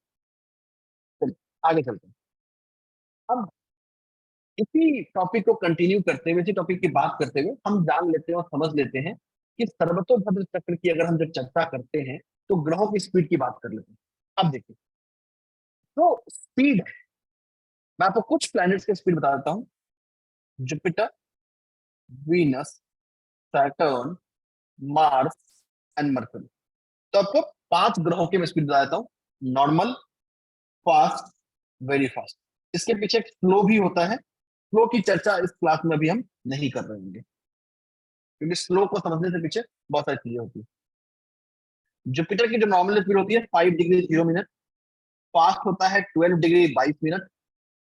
चलिए आगे चलते हैं। अब इसी टॉपिक को कंटिन्यू करते हुए, इसी टॉपिक की बात करते हुए हम जान लेते हैं और समझ लेते हैं कि सर्वतोभद्र चक्र की अगर हम जब चर्चा करते हैं तो ग्रहों की स्पीड की बात कर लेते हैं। अब देखिए, तो स्पीड, मैं आपको कुछ प्लैनेट्स की स्पीड बता देता हूं। Jupiter, Venus, Saturn, Mars and mercury. तो आपको 5 ग्रहों की मैं स्पीड बता देता हूं। Normal, fast, very fast. इसके पीछे एक फ्लो भी होता है, फ्लो की चर्चा इस क्लास में भी हम नहीं कर रहे होंगे, क्योंकि स्लो को समझने से पीछे बहुत सारी चीजें होती है। जुपिटर की जो नॉर्मल स्पीड होती है 5 डिग्री 0 मिनट, फास्ट होता है 12 डिग्री 22 मिनट,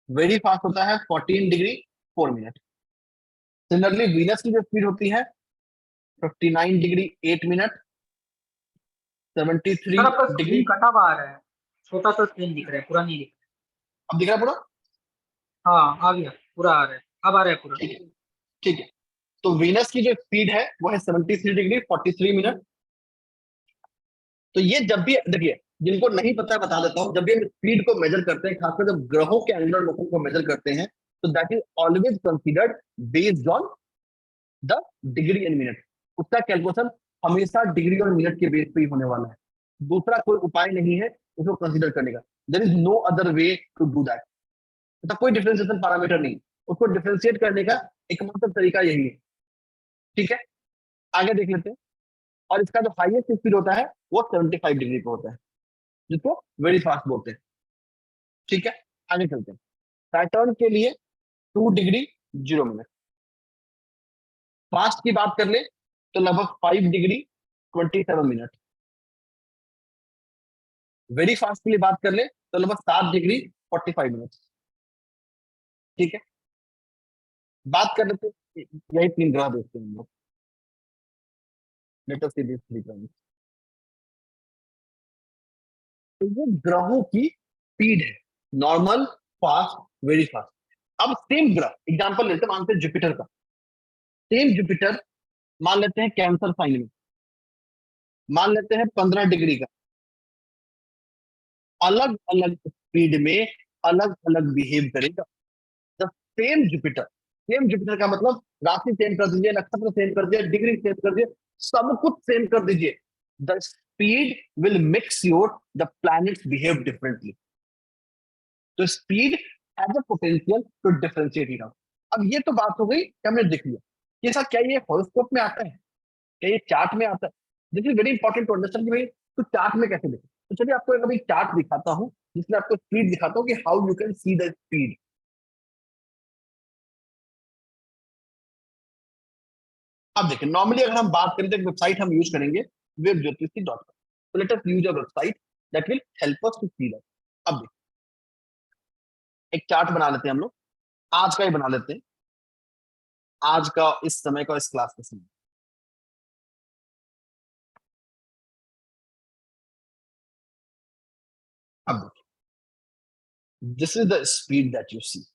वेरी फास्ट होता है 14 डिग्री 4 मिनट। सिमिलरली वीनस की जो स्पीड होती है 59 डिग्री 8 मिनट, 73 सर आपका डिग्री। स्क्रीन कटा हुआ आ रहा है, छोटा सा स्क्रीन दिख रहा है, पूरा नहीं दिख अब दिख रहा है पूरा? रहा। हाँ आ गया, पूरा आ रहा है, अब आ रहा है पूरा। ठीक है, ठीक है। तो वीनस की जो स्पीड है वो है 73 डिग्री 43 मिनट। तो ये जब भी देखिए, जिनको नहीं पता है बता देता हूं, जब भी हम स्पीड को मेजर करते हैं, खासकर जब ग्रहों के एंगुलर मोशन को मेजर करते हैं, तो that is always considered based on the degree in minute. उसका कैलकुलेशन हमेशा डिग्री और मिनट के बेस पे ही होने वाला है, दूसरा कोई उपाय नहीं है उसको कंसीडर करने का। There is no other way to do that, मतलब कोई डिफरेंशिएशन पैरामीटर नहीं, उसको डिफरेंशिएट करने का एकमात्र तरीका यही है। ठीक है, आगे देख लेते हैं। और इसका जो हाईएस्ट स्पीड होता है वो 75 डिग्री पे होता है, जिसको वेरी फास्ट बोलते हैं। ठीक है, आगे चलते हैं। सैटर्न के लिए 2 डिग्री 0 मिनट। फास्ट की बात कर ले तो लगभग 5 डिग्री 27 मिनट। वेरी फास्ट के लिए बात कर ले तो लगभग 7 डिग्री 45 मिनट। ठीक है, बात कर लेते हैं, यही 3 ग्रह देखते हैं हम लोग। Let us see this 3 planets। तो ये ग्रहों की स्पीड है, नॉर्मल, फास्ट, वेरी फास्ट। अब सेम ग्रह एग्जांपल लेते हैं, मानते हैं जुपिटर का। सेम जुपिटर मान लेते हैं कैंसर साइन में, मान लेते हैं 15 डिग्री का। अलग अलग स्पीड में अलग अलग बिहेव करेगा। द सेम जुपिटर का मतलब राशि सेम कर दीजिए, नक्षत्र सेम कर दीजिए, डिग्री सेम कर दीजिए, सब कुछ सेम कर दीजिए, the speed will mix your the planets behave differently. तो speed has a potential to differentiate it out. अब ये तो बात हो गई कि हमने देख लिया कि ऐसा क्या ये हॉरोस्कोप में आता है, क्या ये चार्ट में आता है। This is very important to understand कि भाई तो चार्ट में कैसे देखें। तो चलिए आपको एक अभी चार्ट दिखाता हूं जिसमें आपको स्पीड दिखाता हूं कि how you can see the speed. अब देखिए, नॉर्मली अगर हम बात करें तो एक वेबसाइट हम यूज करेंगे, webjyotisi.com. So let us use a website that will help us to see that. अब देखिए, एक चार्ट बना लेते हैं हम लोग, आज का ही बना लेते हैं, आज का इस समय का, इस क्लास का समय. अब देखिए, this is the speed that you see.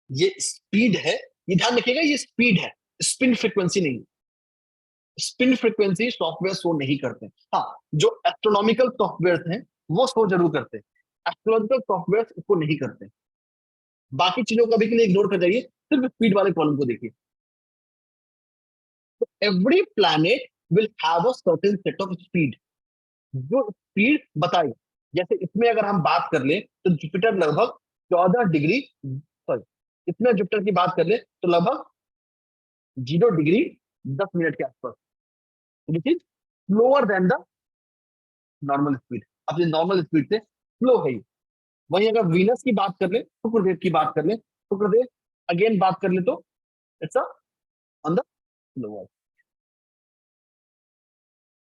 ये स्पीड है, ये ध्यान रखिएगा, ये स्पीड है, स्पिन फ्रीक्वेंसी नहीं. स्पिन फ्रीक्वेंसी सॉफ्टवेयर शो नहीं करते. हाँ, जो एस्ट्रोनॉमिकल सॉफ्टवेयर हैं वो शो जरूर करते हैं, एस्ट्रोनॉमिकल सॉफ्टवेयर इसको नहीं करते. बाकी चीजों का भी के लिए इग्नोर कर जाइए, सिर्फ स्पीड वाले कॉलम को देखिए. तो every planet will have a certain set of speed, जो स्पीड बताई. जैसे इसमें अगर हम बात कर ले तो जुपिटर लगभग 14 डिग्री, सॉरी, इसमें जुपिटर की बात कर ले तो लगभग 0 डिग्री 10 मिनट के आसपास, which is slower then the normal speed. अपनी नॉर्मल स्पीड से स्लो है ये. वहीं अगर वीनस की बात कर ले, शुक्रदेव की बात कर ले, शुक्रदेव अगेन बात कर ले तो इट्स ऑन द स्लोअर.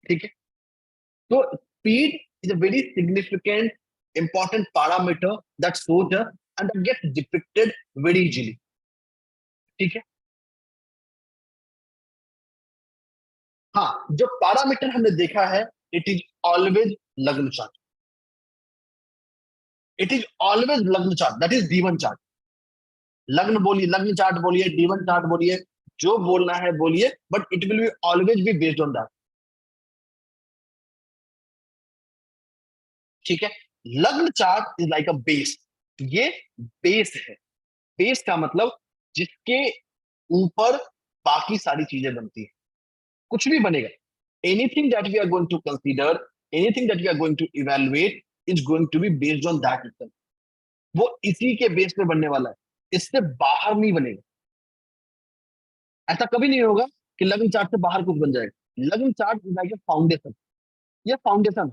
ठीक है. तो speed is a very significant, important parameter that shows us and that gets depicted very easily. ठीक है. हाँ, जो पैरामीटर हमने देखा है, इट इज ऑलवेज लग्न चार्ट. इट इज ऑलवेज लग्न chart, that is D1 chart. लग्न बोलिए, लग्न चार्ट बोलिए, D1 चार्ट बोलिए, जो बोलना है बोलिए, but it will be always be based on that. ठीक है. लग्न chart is like a base. ये बेस है. बेस का मतलब जिसके ऊपर बाकी सारी चीजें बनती है. कुछ भी बनेगा, anything that we are going to consider, anything that we are going to evaluate is going to be based on that itself. वो इसी के बेस पे बनने वाला है, इससे बाहर नहीं बनेगा. ऐसा कभी नहीं होगा कि लग्न चार्ट से बाहर कुछ बन जाएगा. लग्न chart is like a foundation. ये foundation,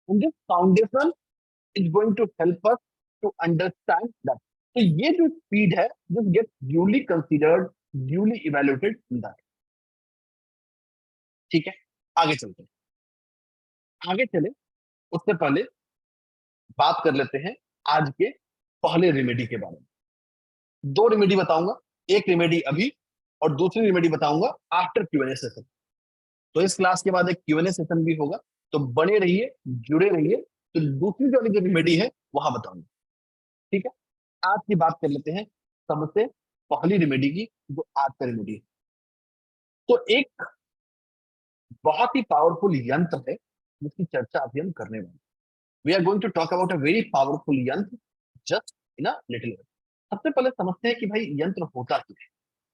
this foundation is going to help us to understand that. तो ये जो स्पीड है, this get duly considered, duly evaluated in that. ठीक है. आगे चलते हैं. आगे चले उससे पहले बात कर लेते हैं आज के पहले रेमेडी के बारे में. दो रेमेडी बताऊंगा, एक रेमेडी अभी और दूसरी रेमेडी बताऊंगा आफ्टर Q&A सेशन. तो इस क्लास के बाद एक Q&A सेशन भी होगा, तो बने रहिए, जुड़े रहिए. तो दूसरी जो रेमेडी है वहां बताऊंगा. ठीक है. आज की बात कर लेते हैं सबसे पहली रेमेडी की, जो आज का रेमेडी है. तो एक बहुत ही पावरफुल यंत्र है जिसकी चर्चा अभी हम करने वाले हैं. We are going to talk about a very powerful yantra just in a little. सबसे पहले समझते हैं कि भाई यंत्र होता क्या है.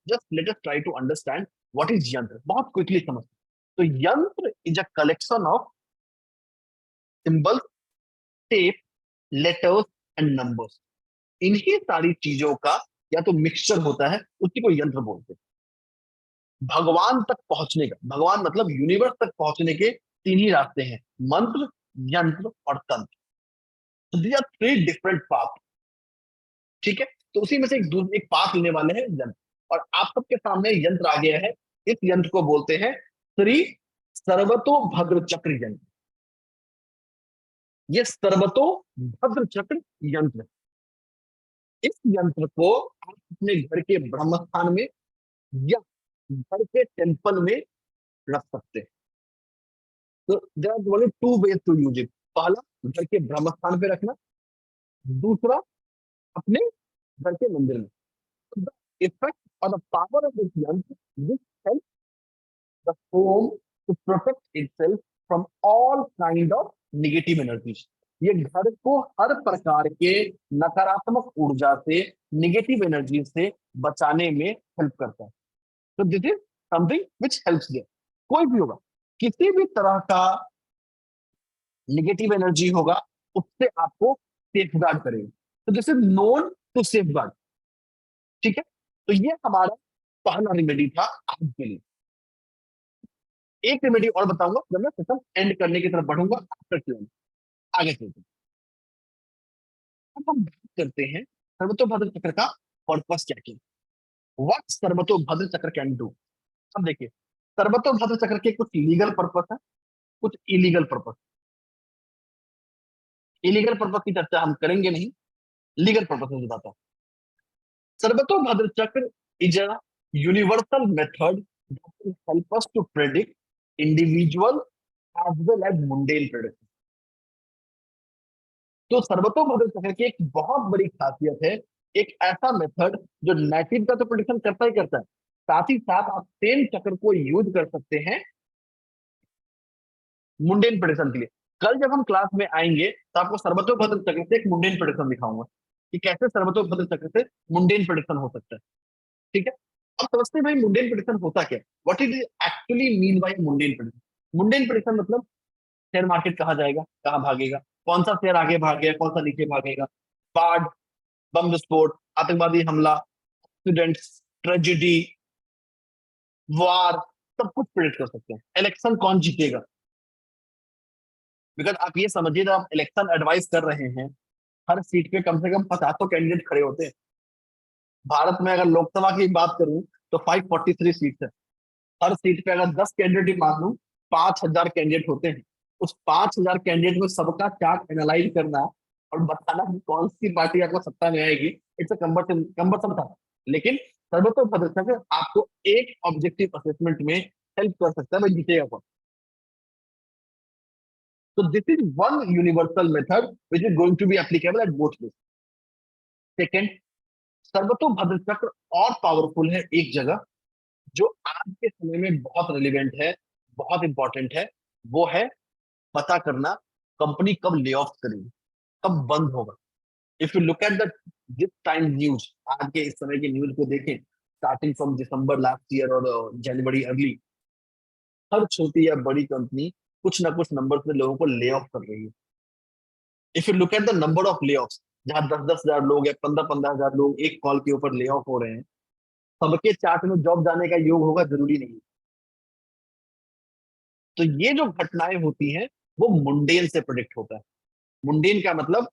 Just let us try to understand what is yantra, बहुत क्विकली समझते हैं. तो yantra is a collection of symbols, tape, letters and numbers. इन्हीं सारी चीजों का या तो मिक्सचर होता है, उसी को यंत्र बोलते हैं. भगवान तक पहुंचने का, भगवान मतलब यूनिवर्स तक पहुंचने के तीन ही रास्ते हैं, मंत्र, यंत्र और tantra. These are three different path. ठीक है. तो उसी में से एक पाथ लेने वाले हैं यंत्र. और आप सबके सामने यंत्र आ गया है. इस यंत्र को बोलते हैं श्री सर्वतो भद्र चक्र यंत्र. ये सर्वतो भद्र चक्र यंत्र. इस यंत्र को आप अपने घर के ब्रह्म स्थान में या घर के टेम्पल में रख सकते हैं. तो there are only two ways to use it. पहला, घर के ब्रह्म स्थान पे रखना. दूसरा, अपने घर के मंदिर में. The effect or the power of this yantra, this helps the home to protect itself from all kind of negative energies. ये घर को हर प्रकार के नकारात्मक ऊर्जा से, नेगेटिव एनर्जी से बचाने में हेल्प करता है. तो this is something which helps there. कोई भी होगा, किसी भी तरह का नेगेटिव एनर्जी होगा, उससे आपको सेफ गार्ड करेगा. तो this is known to safeguard. ठीक है. तो ये हमारा पहला रेमेडी था आज के लिए. एक रेमेडी और बताऊंगा जब मैं सेशन एंड करने की तरफ बढ़ूंगा आफ्टर Q&A. आगे चलते हैं. अब हम बात करते हैं सर्वतोभद्र चक्र का पर्पस क्या क्या, व्हाट सर्वतोभद्र चक्र कैन डू। अब देखिए, सर्वतोभद्र चक्र के कुछ लीगल पर्पस है, कुछ इलीगल पर्पस। इलीगल पर्पस की चर्चा हम करेंगे नहीं, लीगल पर्पस में बताता हूँ। सर्वतोभद्र चक्र is a universal method that will help us to predict individual as well as mundane prediction। तो सर्वतोभद्र चक्र की एक बहुत बड़ी खासियत है, एक ऐसा मेथड जो नेटिव का तो प्रिडिक्शन करता ही करता है, साथ ही साथ आप सेम चक्र को यूज कर सकते हैं मुंडेन प्रिडिक्शन के लिए। कल जब हम क्लास में आएंगे तो आपको सर्वतोभद्र चक्र से एक मुंडेन प्रिडिक्शन दिखाऊंगा कि कैसे सर्वतोभद्र चक्र से मुंडेन प्रिडिक्शन हो सकता है। ठीक है, अब समझते हैं भाई मुंडेन प्रिडिक्शन होता क्या है, what is actually mean by mundane prediction. Mundane prediction मतलब शेयर मार्केट कहाँ जाएगा, कहाँ भागेगा, कौन सा शेयर आगे भागेगा, कौन सा नीचे भागेगा, बाढ़, बम विस्फोट, आतंकवादी हमला, एक्सीडेंट्स, ट्रेजिडी, वार, सब कुछ प्रिडिक्ट कर सकते हैं। इलेक्शन कौन जीतेगा, बिकॉज आप ये समझिए जब आप इलेक्शन एडवाइस कर रहे हैं, हर सीट पे कम से कम 50 कैंडिडेट खड़े होते हैं। भारत में अगर लोकसभा की बात करूं तो 543 सीट है, हर सीट पे अगर 10 कैंडिडेट ही मान लूं, 5,000 कैंडिडेट होते हैं। उस 5,000 कैंडिडेट में सबका चार्ट एनालाइज करना और बताना कि कौन सी पार्टी आपको सत्ता में आएगी, इट्स अ कम्बरसम था। लेकिन सर्वतोभद्र चक्र आपको एक ऑब्जेक्टिव असेसमेंट में हेल्प कर सकता है, भाई जीतेगा कौन। तो this is one universal method which is going to be applicable at both place. Second, सर्वतोभद्र चक्र और पावरफुल है एक जगह, जो आज के समय में बहुत रिलेवेंट है, बहुत इंपॉर्टेंट है, वो है पता करना कंपनी कब ले ऑफ करेगी, कब बंद होगा। If you look at the this time news, आज के इस समय की न्यूज को देखें, starting from December last year और जनवरी अर्ली, हर छोटी या बड़ी कंपनी कुछ ना कुछ नंबर में लोगों को ले ऑफ कर रही है। If you look at the number of lay off, जहां 10-10 हजार लोग या 15-15 हजार लोग एक कॉल के ऊपर ले ऑफ हो रहे हैं, सबके चार्ट में जॉब जाने का योग होगा जरूरी नहीं। तो ये जो घटनाएं होती हैं वो मुंडेन से प्रोडिक्ट होता है। मुंडेन का मतलब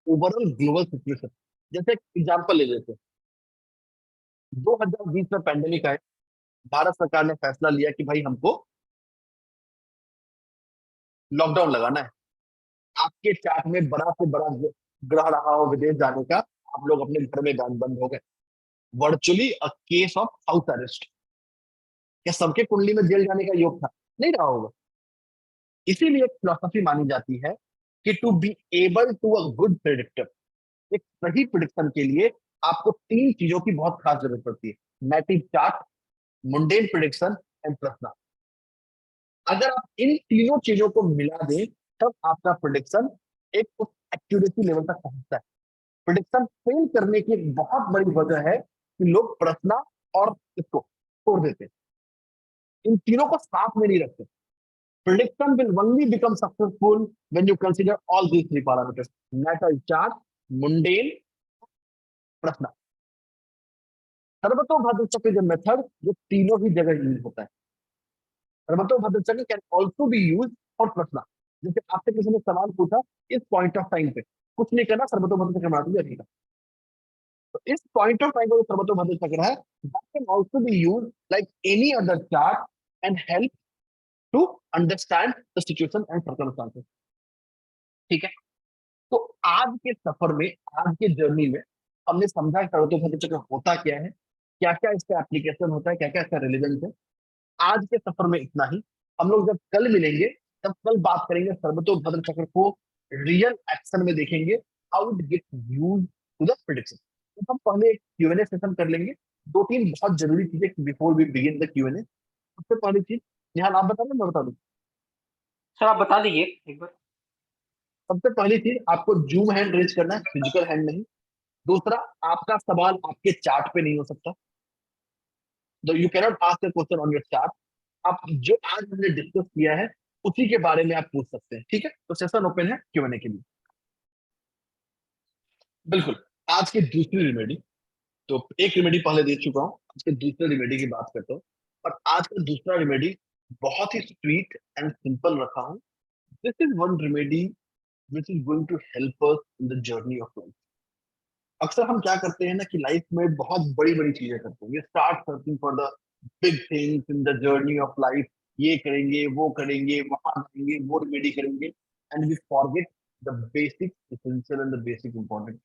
ओवरऑल ग्लोबल सिचुएशन। जैसे एग्जांपल ले लेते हैं, 2020 में पैंडेमिक आए, भारत सरकार ने फैसला लिया कि भाई हमको लॉकडाउन लगाना है। आपके चार्ट में बड़ा से बड़ा ग्रह रहा हो विदेश जाने का, आप लोग अपने घर में बंद बंद हो गए। Virtually a case of house arrest. क्या सबके कुंडली में जेल जाने का योग था? नहीं रहा होगा। इसीलिए एक फिलोसफी मानी जाती है कि to be able to a good predictor, एक सही प्रिडिक्शन के लिए आपको तीन चीजों की बहुत खास जरूरत पड़ती है: native chart, mundane prediction and प्रश्न। अगर आप इन तीनों चीजों को मिला दें तब आपका प्रिडिक्शन एक उस एक्यूरेसी लेवल तक पहुंचता है। प्रिडिक्शन फेल करने की एक बहुत बड़ी वजह है कि लोग प्रश्न और इसको छोड़ देते हैं, इन तीनों को साथ में नहीं रखते। Prediction will only become successful when you consider all these three parameters: natal chart, mundane, प्रश्न। सर्वतोभद्र चक्र जो मेथड जो तीनों ही जगह यूज होता है। सर्वतोभद्र चक्र can also be use for प्रश्न। जैसे आपसे किसी ने सवाल पूछा, इस पॉइंट ऑफ टाइम पे कुछ नहीं करना, सर्वतोभद्र चक्र बना दिया। तो इस पॉइंट ऑफ टाइम पर सर्वतोभद्र चक्र है, that can also be used like any other chart and help to understand the situation and circumstances। ठीक है, तो आज के सफर में, आज के जर्नी में हमने समझा कि सर्वतोभद्र चक्र होता क्या है, क्या क्या इसका एप्लीकेशन होता है, क्या क्या इसका रिलेवेंस है। आज के सफर में इतना ही। हम लोग जब कल मिलेंगे तब कल बात करेंगे सर्वतोभद्र चक्र को रियल एक्शन में देखेंगे, how it get use to the prediction. तो हम पहले एक क्यूएनए सेशन कर लेंगे, दो तीन बहुत जरूरी चीजें before we begin the Q and A. सबसे पहली चीज, निहाल आप बता दें मैं बता दूं? सर आप बता दीजिए एक बार। सबसे पहली चीज, आपको जूम हैंड रेज करना है, फिजिकल हैंड नहीं। दूसरा, आपका सवाल आपके चार्ट पे नहीं हो सकता, तो you cannot ask a question on your chart. आप जो आज हमने डिस्कस किया है उसी के बारे में आप पूछ सकते हैं। ठीक है, तो सेशन ओपन है क्यूएनए के लिए। बिल्कुल। आज की दूसरी रेमेडी, तो एक रेमेडी पहले दे चुका हूँ, आज के दूसरे रेमेडी की बात करता हूँ। और आज का दूसरा रेमेडी बहुत ही स्वीट एंड सिंपल रखा हूँ। This is one remedy which is going to help us in the journey of life. अक्सर हम क्या करते हैं ना कि लाइफ में बहुत बड़ी बड़ी चीजें करते हैं, we start searching for the big things in the journey of life. ये करेंगे, वो करेंगे, वहां करेंगे, वो रेमेडी करेंगे, and we forget the basic essential and the basic important.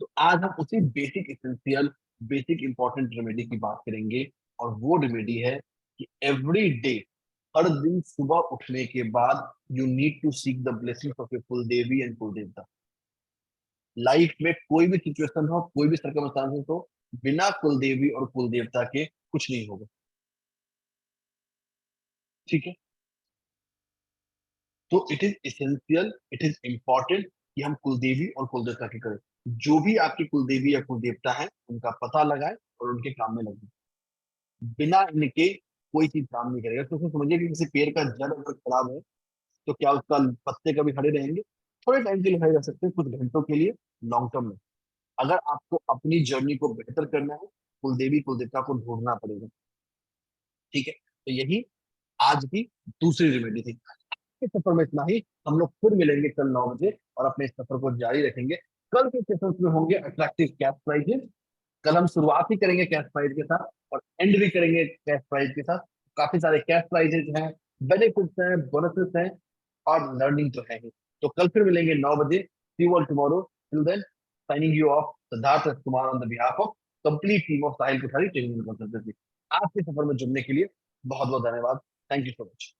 तो आज हम उसी basic essential, basic important remedy की बात करेंगे। और वो रेमेडी है कि एवरी डे, हर दिन सुबह उठने के बाद, you need to seek the blessing of your kul devi and कुल देवता। लाइफ में कोई भी सिचुएशन हो, कोई भी सर्कमस्टांसेस हो, बिना कुल देवी और कुल देवता के कुछ नहीं होगा। ठीक है, तो it is essential, it is important कि हम कुल देवी और कुल देवता की करें। जो भी आपकी कुल देवी या कुल देवता है, उनका पता लगाए और उनके काम में लगे। बिना इनके कोई चीज काम नहीं करेगा। तो उसमें समझिए कि किसी पेड़ का जड़ अगर खराब है, तो क्या उसका पत्ते कभी हरे रहेंगे? थोड़े टाइम के लिए हरे रह सकते हैं, कुछ घंटों के लिए, लॉन्ग टर्म में। अगर आपको अपनी जर्नी को बेहतर करना है, कुल देवी कुल देवता को ढूंढना पड़ेगा। ठीक है, तो यही आज की दूसरी रेमेडी थी। इस सफर में इतना ही। हम लोग फिर मिलेंगे कल 9 बजे और अपने इस सफर को जारी रखेंगे। कल के सेशंस में होंगे अट्रैक्टिव कैश प्राइजेस। कल हम शुरुआत ही करेंगे कैश प्राइज के साथ और एंड भी करेंगे कैश प्राइज के साथ। काफी सारे कैश प्राइजेस हैं, बेनिफिट्स हैं, बोनसेस हैं और लर्निंग तो है ही। तो कल फिर मिलेंगे 9 बजे। See you all tomorrow. Till then, signing you off, Siddharth Kumar on the behalf of complete team of Sahil Kothari training and consultancy. आपके सफर में जुड़ने के लिए बहुत बहुत धन्यवाद। Thank you so much.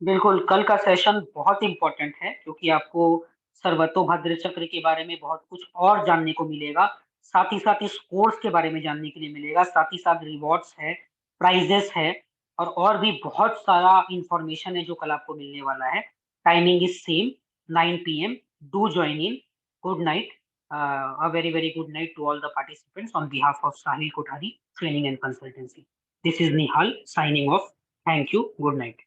बिल्कुल, कल का सेशन बहुत इंपॉर्टेंट है क्योंकि आपको सर्वतोभद्र चक्र के बारे में बहुत कुछ और जानने को मिलेगा। साथ ही साथ इस कोर्स के बारे में जानने के लिए मिलेगा। साथ ही साथ रिवॉर्ड्स है, प्राइजेस है और भी बहुत सारा इंफॉर्मेशन है जो कल आपको मिलने वाला है। Timing is same 9 PM। Do join in. Good night. A very very good night to all the participants on behalf of Sahil Kothari Training and Consultancy. This is Nihal signing off. Thank you. Good night.